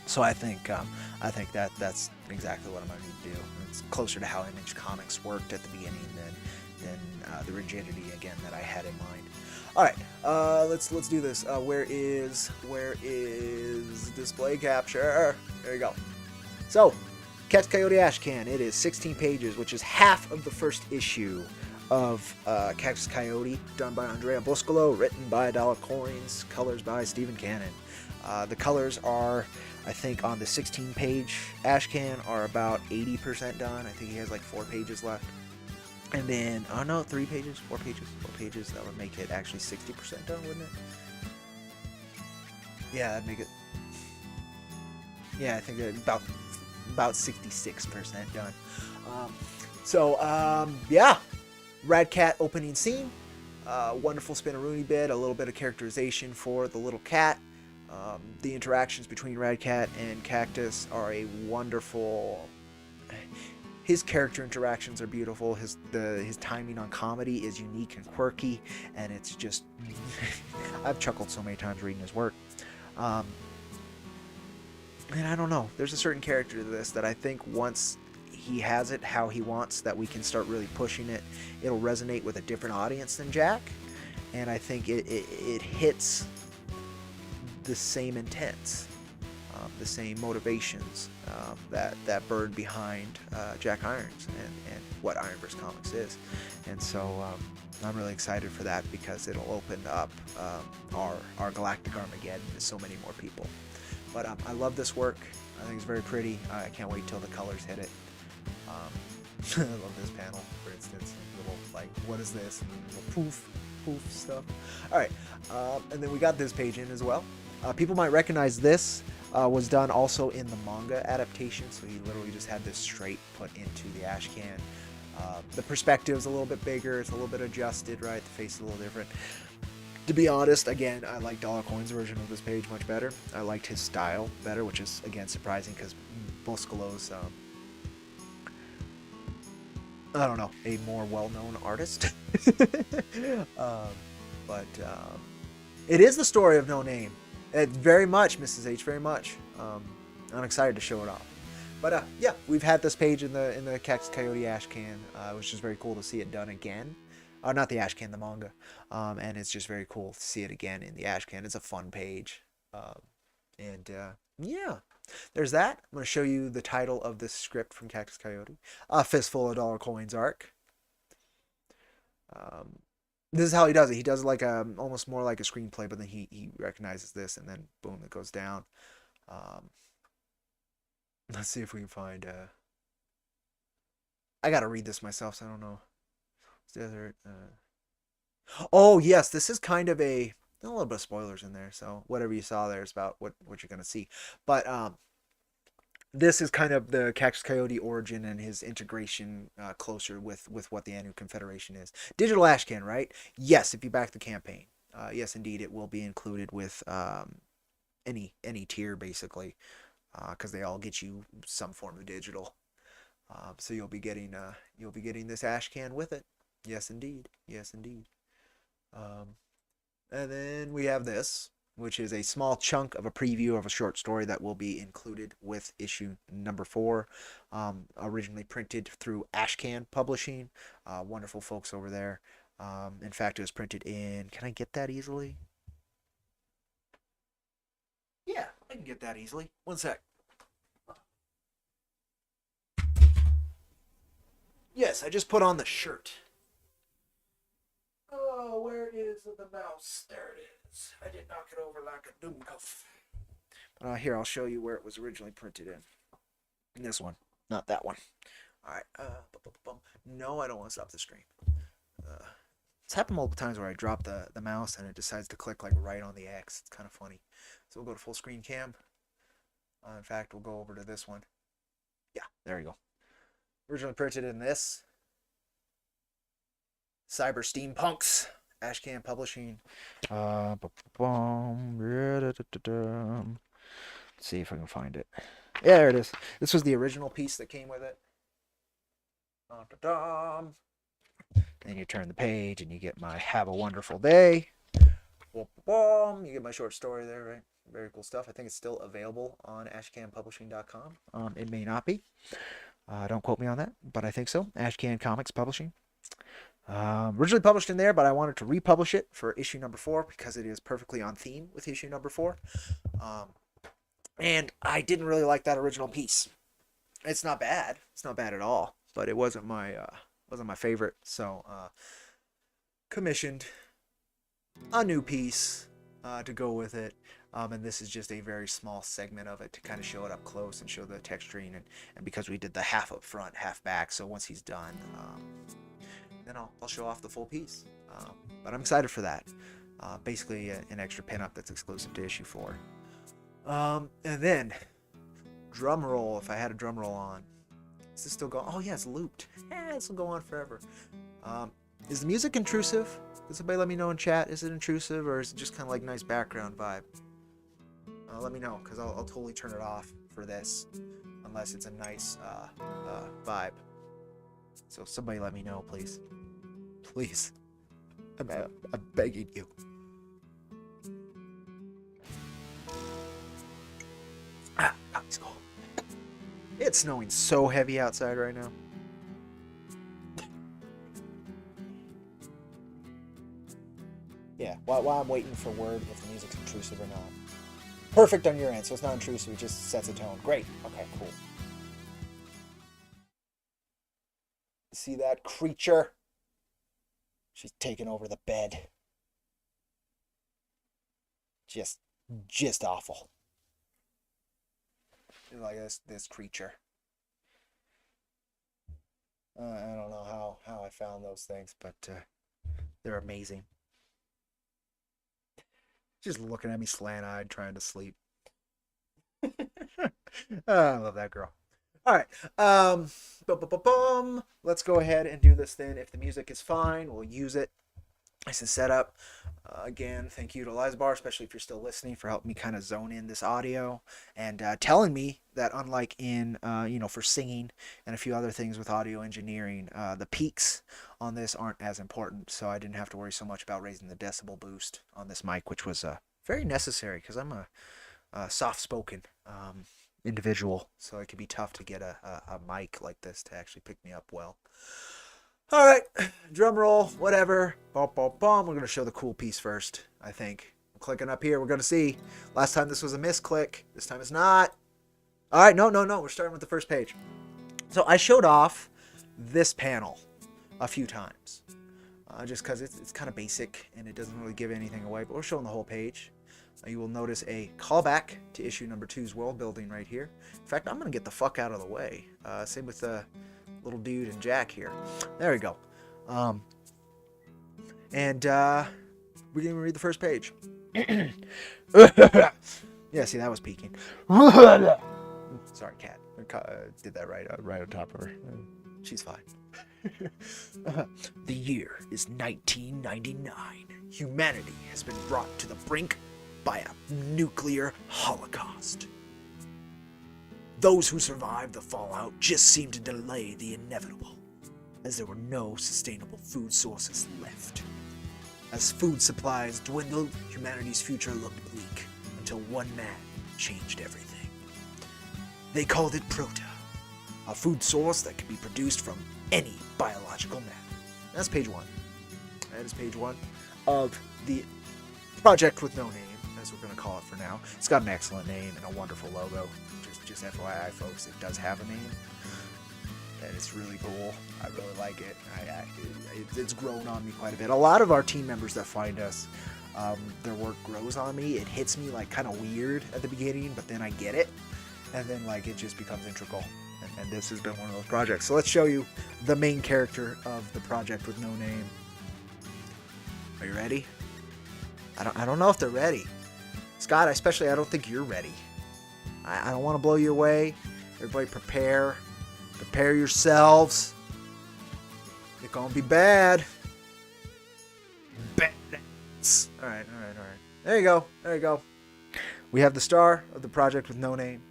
So I think that that's exactly what I'm going to need to do. It's closer to how Image Comics worked at the beginning than the rigidity again that I had in mind. All right, let's do this. Where is display capture? There you go. So, Cactus Coyote Ashcan. It is 16 pages, which is half of the first issue of Cactus Coyote, done by Andrea Boscolo, written by Dollar Coins, colors by Stephen Cannon. The colors are, I think, on the 16-page Ashcan are about 80% done. I think he has like 4 pages left. And then, oh no, 3 pages, 4 pages. That would make it actually 60% done, wouldn't it? Yeah, that'd make it. Yeah, I think that about 66% done. Yeah, Rad Cat opening scene. Wonderful Spinneroonie bit, a little bit of characterization for the little cat. The interactions between Rad Cat and Cactus are a wonderful. His character interactions are beautiful. His timing on comedy is unique and quirky, and it's just I've chuckled so many times reading his work. And I don't know. There's a certain character to this that I think once he has it how he wants, that we can start really pushing it, it'll resonate with a different audience than Jack. And I think it hits the same intents, the same motivations that bird behind Jack Irons and what IronVerse Comics is. And so I'm really excited for that because it'll open up our Galactic Armageddon to so many more people. But I love this work. I think it's very pretty. I can't wait till the colors hit it. I love this panel, for instance. Little, like, what is this? And little poof stuff. All right. And then we got this page in as well. People might recognize this. Was done also in the manga adaptation. So he literally just had this straight put into the Ashcan. The perspective's a little bit bigger. It's a little bit adjusted, right? The face is a little different. To be honest, again, I like Dollar Coin's version of this page much better. I liked his style better, which is, again, surprising because Boscolo's, I don't know, a more well-known artist. But it is the story of No Name. Very much, Mrs. H, very much. I'm excited to show it off. But yeah, we've had this page in the Cactus Coyote Ashcan, which is very cool to see it done again. Not the Ashcan, the manga. And it's just very cool to see it again in the Ashcan. It's a fun page. Yeah, there's that. I'm going to show you the title of this script from Cactus Coyote. A Fistful of Dollar Coins arc. This is how he does it. He does it like almost more like a screenplay, but then he recognizes this, and then boom, it goes down. Let's see if we can find. I gotta read this myself, so I don't know. Desert. Oh yes, this is kind of a little bit of spoilers in there, so whatever you saw there is about what you're gonna see. But this is kind of the Cactus Coyote origin and his integration closer with what the Anu Confederation is. Digital Ashcan, right? Yes, if you back the campaign. Yes, indeed, it will be included with any tier basically, because they all get you some form of digital. So you'll be getting this Ashcan with it. Yes, indeed. Yes, indeed. And then we have this, which is a small chunk of a preview of a short story that will be included with issue number 4. Originally printed through Ashcan Publishing. Wonderful folks over there. In fact, it was printed in... Can I get that easily? Yeah, I can get that easily. One sec. Yes, I just put on the shirt. Oh, where is the mouse? There it is. I did knock it over like a doom cuff. Here, I'll show you where it was originally printed in this one, not that one. All right. No, I don't want to stop the stream. It's happened multiple times where I drop the mouse and it decides to click like right on the X. It's kind of funny. So we'll go to full screen cam. In fact, we'll go over to this one. Yeah, there you go. Originally printed in this. Cyber Steampunks. Ashcan Publishing. Let's see if I can find it. Yeah, there it is. This was the original piece that came with it. Then you turn the page and you get my Have a Wonderful Day. You get my short story there, right? Very cool stuff. I think it's still available on ashcanpublishing.com. It may not be. Don't quote me on that, but I think so. Ashcan Comics Publishing. Originally published in there, but I wanted to republish it for issue number 4 because it is perfectly on theme with issue number 4. And I didn't really like that original piece. It's not bad. It's not bad at all, but it wasn't my favorite. So commissioned a new piece to go with it. And this is just a very small segment of it to kind of show it up close and show the texturing. And because we did the half up front, half back, so once he's done, then I'll show off the full piece. But I'm excited for that. Basically an extra pinup that's exclusive to issue 4. And then, drum roll, if I had a drum roll on. Is this still going? Oh yeah, it's looped. This will go on forever. Is the music intrusive? Does somebody let me know in chat? Is it intrusive or is it just kind of like nice background vibe? Let me know, because I'll totally turn it off for this, unless it's a nice vibe. So somebody let me know, please. Please. I'm begging you. Let's go. It's snowing so heavy outside right now. Yeah, while I'm waiting for word if the music's intrusive or not. Perfect on your end, so it's not intrusive, it just sets a tone. Great. Okay, cool. See that creature? She's taking over the bed. Just awful. Like this creature. I don't know how I found those things, but they're amazing. Just looking at me slant-eyed, trying to sleep. I love that girl. All right. Let's go ahead and do this then. If the music is fine, we'll use it. Nice and set up. Again, thank you to Lizbar, especially if you're still listening, for helping me kind of zone in this audio and telling me that unlike in, for singing and a few other things with audio engineering, the peaks on this aren't as important. So I didn't have to worry so much about raising the decibel boost on this mic, which was very necessary because I'm a soft-spoken individual. So it can be tough to get a mic like this to actually pick me up well. All right, drum roll, whatever. We're going to show the cool piece first, I think. I'm clicking up here. We're going to see. Last time this was a misclick. This time it's not. All right, no. We're starting with the first page. So I showed off this panel a few times. Just because it's kind of basic and it doesn't really give anything away. But we're showing the whole page. You will notice a callback to issue number 2's world building right here. In fact, I'm going to get the fuck out of the way. Same with the little dude and Jack here. There we go. And we're going to read the first page. Yeah, see, that was peaking. Sorry, cat. Did that right on top of her. She's fine. The year is 1999. Humanity has been brought to the brink by a nuclear holocaust. Those who survived the fallout just seemed to delay the inevitable, as there were no sustainable food sources left. As food supplies dwindled, humanity's future looked bleak, until one man changed everything. They called it Prota, a food source that could be produced from any biological matter. That's page 1. That is page 1 of the project with no name, as we're going to call it for now. It's got an excellent name and a wonderful logo. Just FYI, folks, it does have a name, and it's really cool. I really like it. It's grown on me quite a bit. A lot of our team members that find us
Their work grows on me. It hits me like kind of weird at the beginning, but then I get it, and then like it just becomes integral. And this has been one of those projects. So let's show you the main character of the project with no name. Are you ready? I don't know if they're ready. Scott, especially, I don't think you're ready. I don't want to blow you away. Everybody prepare. Prepare yourselves. It's gonna be bad. Bad. Alright. There you go. We have the star of the project with no name.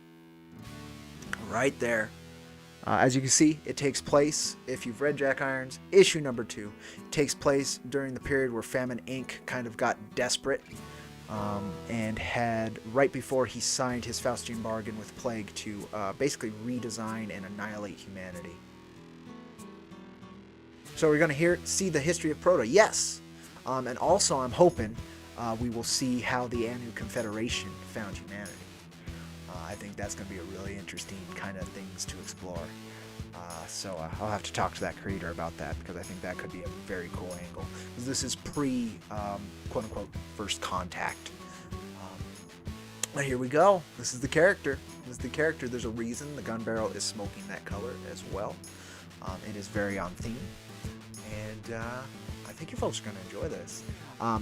Right there. As you can see, it takes place, if you've read Jack Irons, issue number 2. It takes place during the period where Famine Inc. kind of got desperate and had, right before he signed his Faustian bargain with Plague to basically redesign and annihilate humanity. So we're going to see the history of Proto, yes. And also I'm hoping we will see how the Anu Confederation found humanity. I think that's going to be a really interesting kind of things to explore. So I'll have to talk to that creator about that, because I think that could be a very cool angle. This is pre, quote-unquote, first contact. But here we go. This is the character. There's a reason the gun barrel is smoking that color as well. It is very on theme. And I think you folks are going to enjoy this.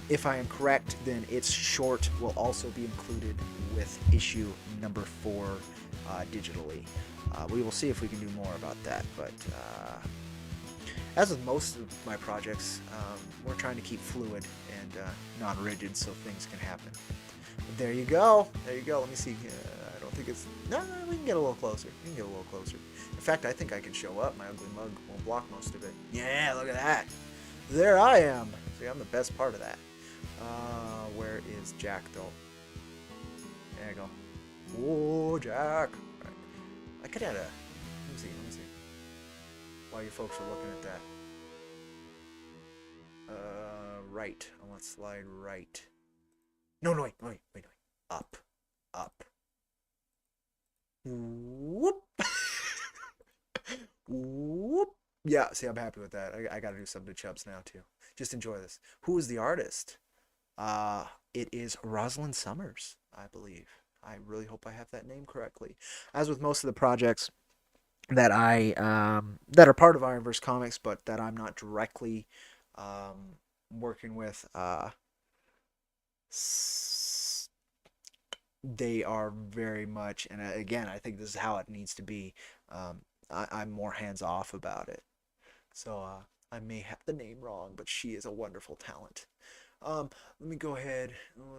If I am correct, then its short will also be included with issue number 4 digitally. We will see if we can do more about that, but as with most of my projects, we're trying to keep fluid and non-rigid so things can happen. But there you go. Let me see. I don't think it's... No, we can get a little closer. In fact, I think I can show up. My ugly mug won't block most of it. Yeah, look at that. There I am. See, I'm the best part of that. Where is Jack, though? There you go. Whoa, Jack. Right. I could add a... Let me see. While you folks are looking at that. Right. I want to slide right. No, wait. Up. Whoop. Whoop. Yeah, see, I'm happy with that. I gotta do something to Chubbs now, too. Just enjoy this. Who is the artist? It is Rosalind Summers, I believe. I really hope I have that name correctly. As with most of the projects that that are part of IronVerse Comics, but that I'm not directly working with, they are very much, and again, I think this is how it needs to be. I'm more hands-off about it. So I may have the name wrong, but she is a wonderful talent. Let me go ahead.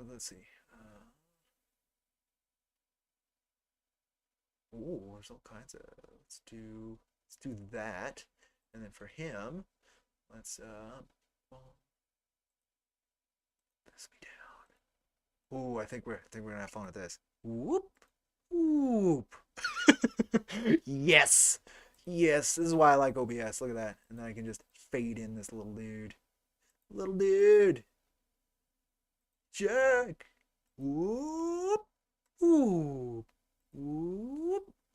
Let's see. There's all kinds of. Let's do that, and then for him, let's this me down. I think we're gonna have fun with this. Whoop. Yes. This is why I like OBS. Look at that. And then I can just fade in this little dude. Jack. Whoop.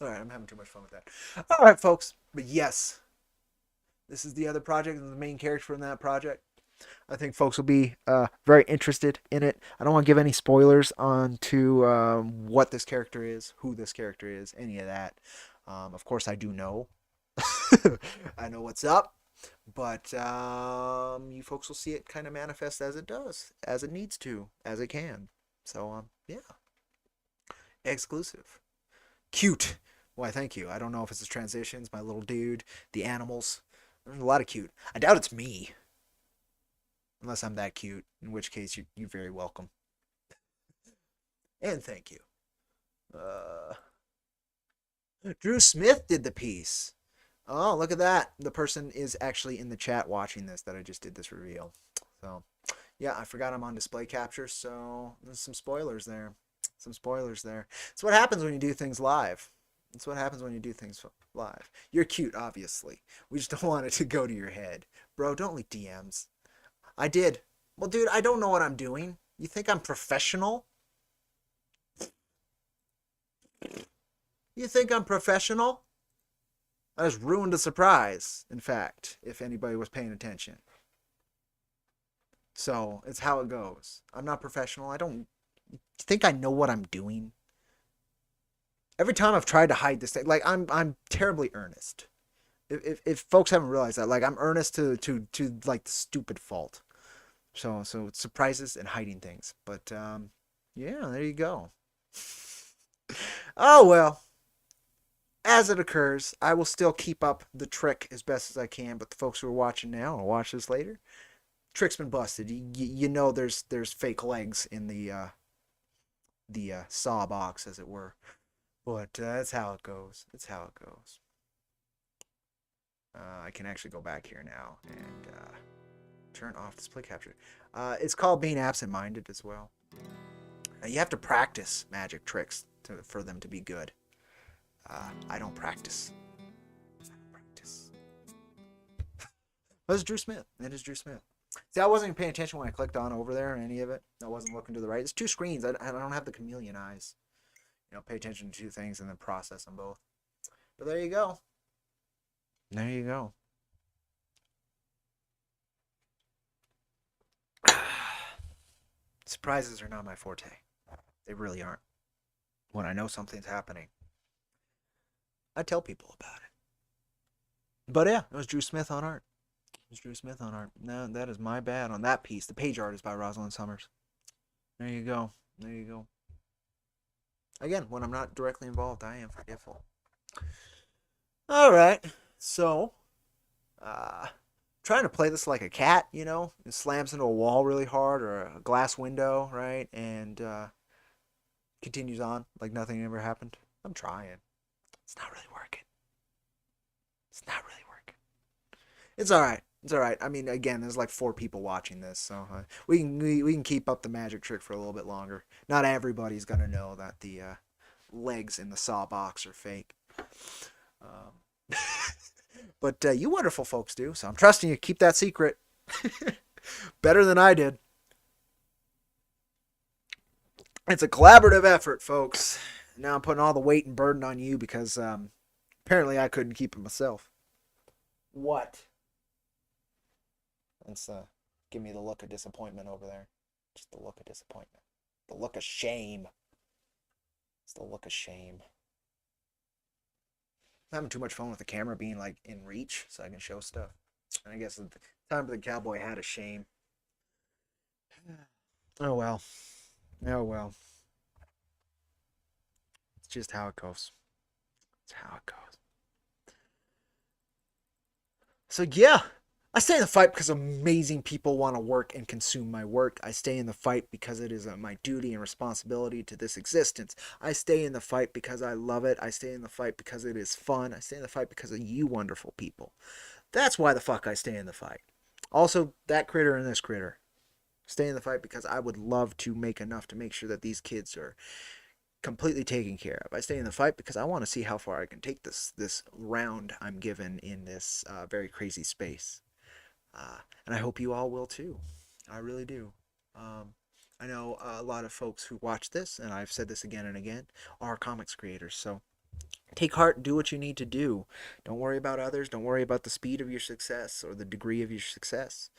Alright, I'm having too much fun with that. Alright, folks. But yes, this is the other project and the main character in that project. I think folks will be very interested in it. I don't want to give any spoilers on to what this character is, who this character is, any of that. Of course, I do know. I know what's up. But you folks will see it kind of manifest as it does, as it needs to, as it can. So, yeah. Exclusive. Cute. Why, thank you. I don't know if it's the transitions, my little dude, the animals. There's a lot of cute. I doubt it's me. Unless I'm that cute, in which case you're very welcome. And thank you. Drew Smith did the piece. Oh, look at that. The person is actually in the chat watching this that I just did this reveal. So, yeah, I forgot I'm on display capture, so there's some spoilers there. It's what happens when you do things live. You're cute, obviously. We just don't want it to go to your head. Bro, don't leak DMs. I did. Well, dude, I don't know what I'm doing. You think I'm professional? I just ruined a surprise, in fact, if anybody was paying attention. So it's how it goes. I'm not professional. I don't think I know what I'm doing. Every time I've tried to hide this thing, like I'm terribly earnest. If folks haven't realized that, like I'm earnest to like the stupid fault. So it's surprises and hiding things. But yeah, there you go. Oh well. As it occurs, I will still keep up the trick as best as I can. But the folks who are watching now or watch this later, trick's been busted. You know there's fake legs in the saw box, as it were. But that's how it goes. It's how it goes. I can actually go back here now and turn off display capture. It's called being absent-minded as well. You have to practice magic tricks for them to be good. I don't practice. I don't practice. That's Drew Smith. It is Drew Smith. See, I wasn't even paying attention when I clicked on over there or any of it. I wasn't looking to the right. It's two screens. I don't have the chameleon eyes. You know, pay attention to two things and then process them both. But there you go. There you go. Surprises are not my forte. They really aren't. When I know something's happening, I tell people about it. But yeah, it was Drew Smith on art. It was Drew Smith on art. No, that is my bad on that piece. The page art is by Rosalind Summers. There you go. There you go. Again, when I'm not directly involved, I am forgetful. All right. So, trying to play this like a cat, you know, it slams into a wall really hard or a glass window, right? And continues on like nothing ever happened. I'm trying. It's not really working. It's not really working. It's all right. It's all right. I mean, again, there's like 4 people watching this, so we can keep up the magic trick for a little bit longer. Not everybody's gonna know that the legs in the saw box are fake. But you wonderful folks do, so I'm trusting you. Keep that secret. Better than I did. It's a collaborative effort, folks. Now I'm putting all the weight and burden on you because apparently I couldn't keep it myself. What? That's give me the look of disappointment over there. Just the look of disappointment. The look of shame. It's the look of shame. I'm having too much fun with the camera being like in reach so I can show stuff. And I guess the time for the cowboy hat is shame. Oh well. Oh well. It's just how it goes. It's how it goes. So yeah, I stay in the fight because amazing people want to work and consume my work. I stay in the fight because it is my duty and responsibility to this existence. I stay in the fight because I love it. I stay in the fight because it is fun. I stay in the fight because of you wonderful people. That's why the fuck I stay in the fight. Also, that critter and this critter. Stay in the fight because I would love to make enough to make sure that these kids are completely taken care of. I stay in the fight because I want to see how far I can take this round I'm given in this very crazy space. And I hope you all will too. I really do. I know a lot of folks who watch this, and I've said this again and again, are comics creators. So take heart and do what you need to do. Don't worry about others. Don't worry about the speed of your success or the degree of your success.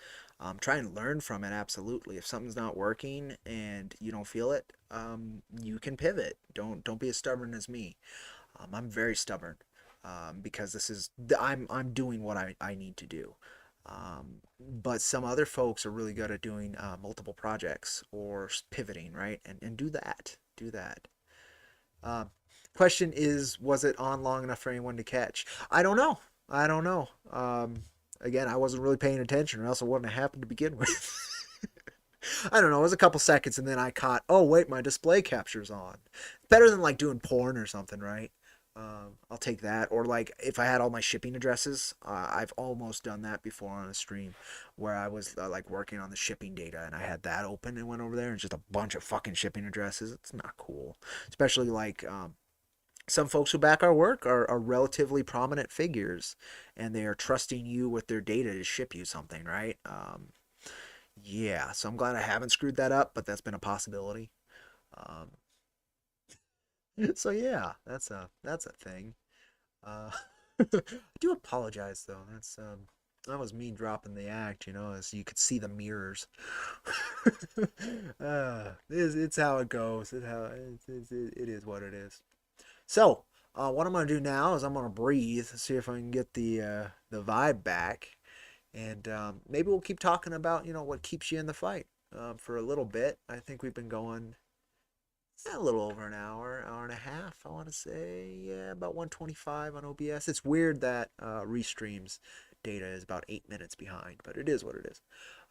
Try and learn from it, absolutely. If something's not working and you don't feel it, you can pivot. Don't be as stubborn as me. I'm very stubborn because this is I'm doing what I need to do. But some other folks are really good at doing multiple projects or pivoting, right? And do that. Do that. Question is, was it on long enough for anyone to catch? I don't know. I don't know. Again, I wasn't really paying attention, or else it wouldn't have happened to begin with. I don't know. It was a couple seconds, and then I caught, oh, wait, my display capture's on. Better than, like, doing porn or something, right? I'll take that. Or, like, if I had all my shipping addresses, I've almost done that before on a stream, where I was, like, working on the shipping data, and I had that open and went over there, and just a bunch of fucking shipping addresses. It's not cool. Especially, like, some folks who back our work are relatively prominent figures, and they are trusting you with their data to ship you something, right? Yeah, so I'm glad I haven't screwed that up, but that's been a possibility. So yeah, that's a thing. I do apologize though. That was me dropping the act, you know, as you could see the mirrors. It's how it goes. It is what it is. So, what I'm going to do now is I'm going to breathe, see if I can get the vibe back. And maybe we'll keep talking about, you know, what keeps you in the fight for a little bit. I think we've been going a little over an hour and a half, I want to say. Yeah, about 125 on OBS. It's weird that Restream's data is about 8 minutes behind, but it is what it is.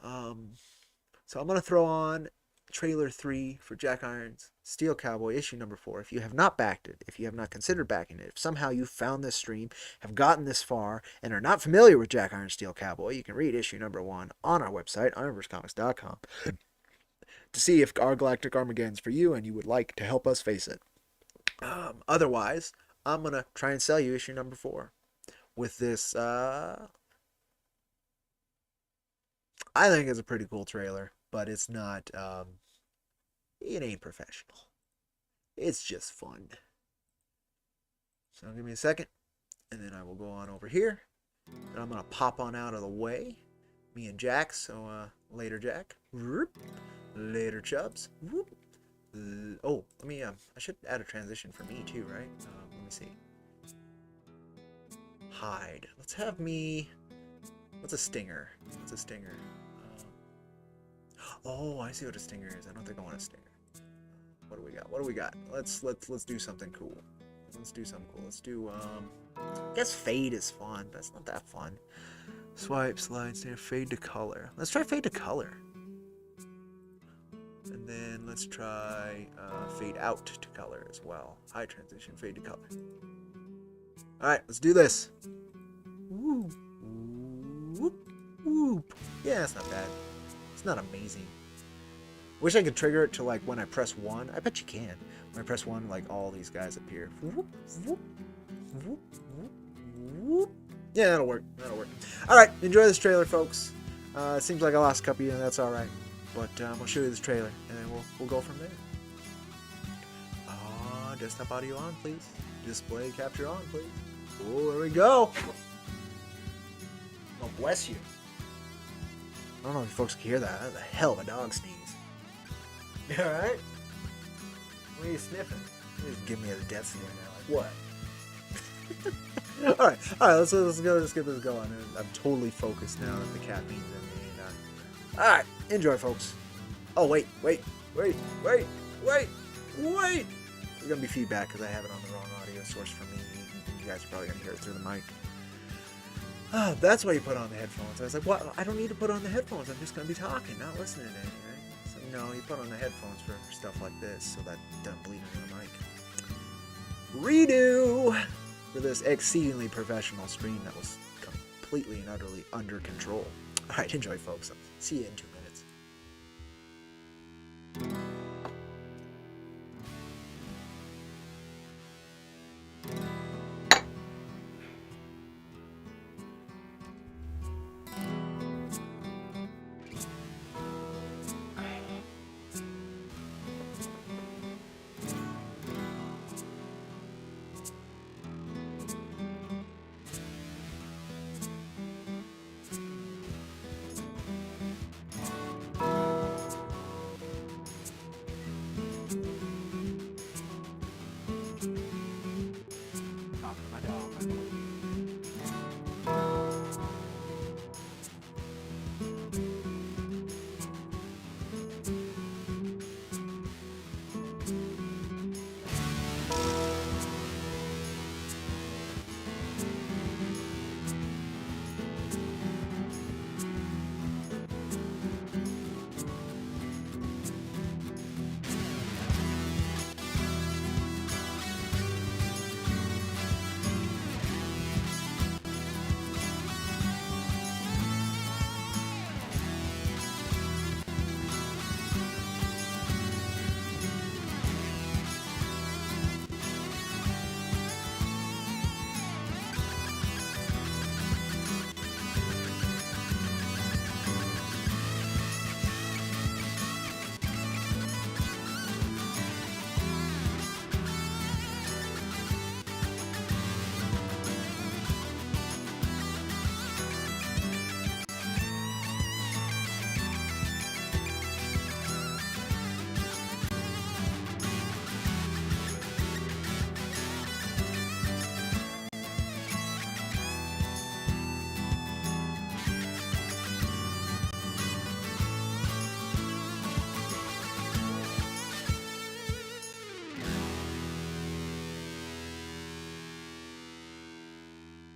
So I'm going to throw on trailer 3 for Jack Iron's Steel Cowboy issue number 4. If you have not backed it, if you have not considered backing it, if somehow you found this stream, have gotten this far, and are not familiar with Jack Iron's Steel Cowboy, you can read issue number 1 on our website, IronVerseComics.com, to see if our Galactic Armageddon's for you and you would like to help us face it. Otherwise, I'm going to try and sell you issue number 4 with this, I think it's a pretty cool trailer, but it's not, it ain't professional. It's just fun. So give me a second, and then I will go on over here, and I'm going to pop on out of the way. Me and Jack, so later Jack. Later Chubbs. Oh, let me, I should add a transition for me too, right? Let me see. Hide. Let's have me, what's a stinger? What's a stinger? Oh, I see what a stinger is. I don't think I want a stinger. What do we got? What do we got? Let's do something cool. Let's do something cool. Let's do I guess fade is fun, but it's not that fun. Swipe, slide, stand, fade to color. Let's try fade to color. And then let's try fade out to color as well. High transition, fade to color. Alright, let's do this. Woo. Whoop. Whoop. Yeah, it's not bad. It's not amazing. Wish I could trigger it to like when I press 1. I bet you can. When I press 1, like all these guys appear. Whoop, whoop, whoop, whoop, whoop. Yeah, that'll work. That'll work. Alright, enjoy this trailer, folks. It seems like I lost a couple of you, and that's alright. But I'll show you this trailer, and then we'll go from there. Desktop audio on, please. Display capture on, please. Oh, there we go. Oh, bless you. I don't know if you folks can hear that. That's a hell of a dog sneeze. You alright? What are you sniffing? You just give me a death stare now. Like, what? Alright, let's go. Let's get this going. I'm totally focused now that the cat means it. Alright, enjoy, folks. Oh, wait. There's gonna be feedback because I have it on the wrong audio source for me. You guys are probably gonna hear it through the mic. Oh, that's why you put on the headphones. I was like, well, I don't need to put on the headphones. I'm just going to be talking, not listening to anything, right? So, no, you put on the headphones for stuff like this so that it doesn't bleed into the mic. Redo for this exceedingly professional stream that was completely and utterly under control. All right, enjoy, folks. I'll see you in 2 minutes.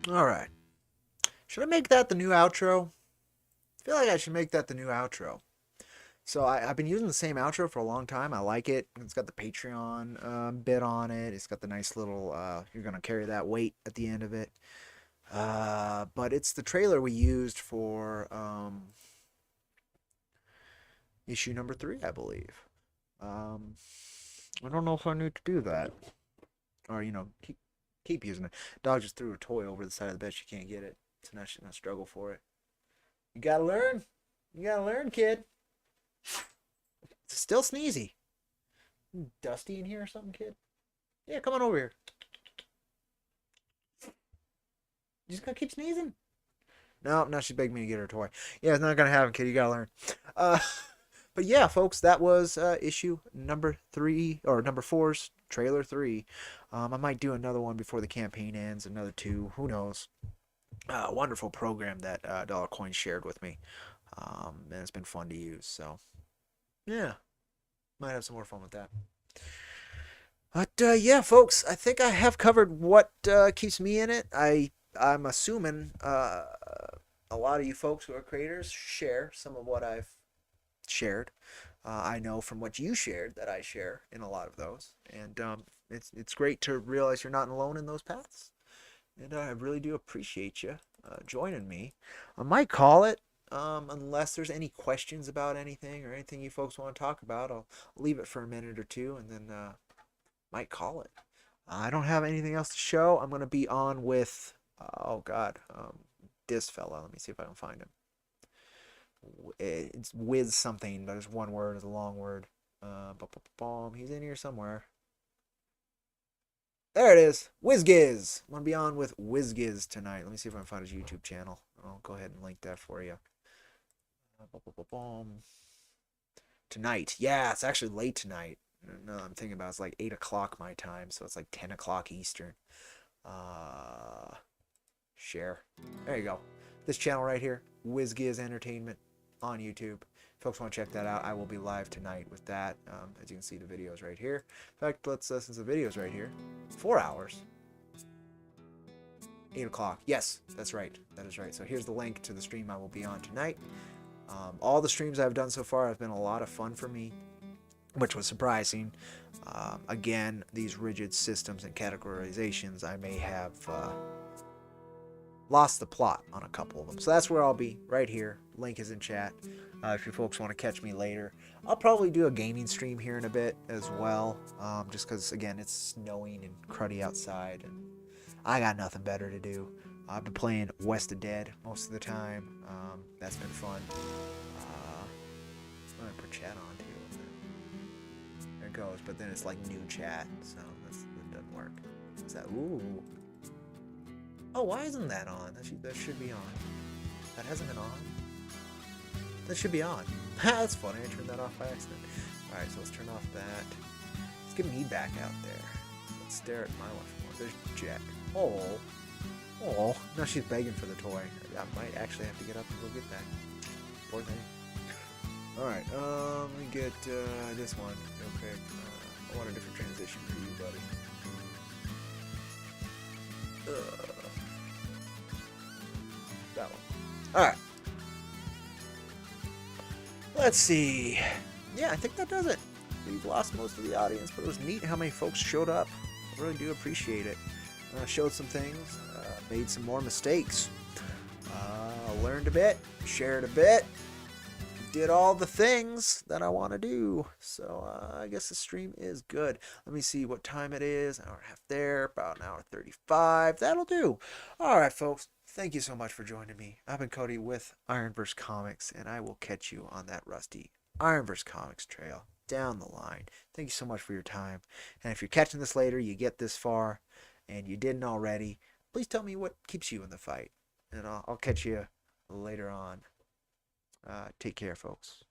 All right. Should I make that the new outro? I feel like I should make that the new outro. So I've been using the same outro for a long time. I like it. It's got the Patreon bit on it. It's got the nice little, you're going to carry that weight at the end of it. But it's the trailer we used for issue number 3, I believe. I don't know if I need to do that. Or, keep using it. Dog just threw a toy over the side of the bed. She can't get it. So now she's going to struggle for it. You got to learn. You got to learn, kid. It's still sneezy. Dusty in here or something, kid? Yeah, come on over here. You just gonna keep sneezing? No, now she's begging me to get her a toy. Yeah, it's not gonna happen, kid. You gotta learn. But yeah, folks, that was issue number 3 or number 4's trailer 3. I might do another one before the campaign ends, another 2. Who knows? Wonderful program that Dollar Coin shared with me, and it's been fun to use. So yeah, might have some more fun with that. But yeah, folks, I think I have covered what keeps me in it. I'm assuming a lot of you folks who are creators share some of what I've shared. I know from what you shared that I share in a lot of those, and it's great to realize you're not alone in those paths. And I really do appreciate you joining me. I might call it, unless there's any questions about anything or anything you folks want to talk about. I'll leave it for a minute or two, and then might call it. I don't have anything else to show. I'm gonna be on with this fella. Let me see if I can find him. It's Wiz something, but it's one word. It's a long word. He's in here somewhere. There it is. WizGiz. I'm going to be on with WizGiz tonight. Let me see if I can find his YouTube channel. I'll go ahead and link that for you. Tonight. Yeah, it's actually late tonight. No, I'm thinking about it's like 8 o'clock my time, so it's like 10 o'clock Eastern. Share. There you go. This channel right here, WizGiz Entertainment on YouTube. Folks want to check that out, I will be live tonight with that. As you can see, the videos right here. In fact, since the video's right here, 4 hours. 8 o'clock. Yes, that's right. That is right. So here's the link to the stream I will be on tonight. All the streams I've done so far have been a lot of fun for me, which was surprising. Again, these rigid systems and categorizations, I may have lost the plot on a couple of them. So that's where I'll be, right here. Link is in chat. If you folks want to catch me later, I'll probably do a gaming stream here in a bit as well. Just because, again, it's snowing and cruddy outside, and I got nothing better to do. I've been playing West of Dead most of the time. That's been fun. I'm gonna put chat on too. There it goes, but then it's like new chat, so that doesn't work. Is that ooh? Oh, why isn't that on? That should be on. That hasn't been on. That should be on. That's funny. I turned that off by accident. All right, so let's turn off that. Let's get me back out there. Let's stare at my left more. There's Jack. Oh. Now she's begging for the toy. I might actually have to get up and go get that. Poor thing. All right. Let me get this one real quick. I want a different transition for you, buddy. That one. All right. Let's see. Yeah, I think that does it. We've lost most of the audience, but it was neat how many folks showed up. I really do appreciate it. Showed some things, made some more mistakes, learned a bit, shared a bit, did all the things that I want to do. So I guess the stream is good. Let me see what time it is. An hour and a half there, about an hour 35. That'll do. All right, folks. Thank you so much for joining me. I've been Cody with IronVerse Comics, and I will catch you on that rusty IronVerse Comics trail down the line. Thank you so much for your time. And if you're catching this later, you get this far, and you didn't already, please tell me what keeps you in the fight. And I'll catch you later on. Take care, folks.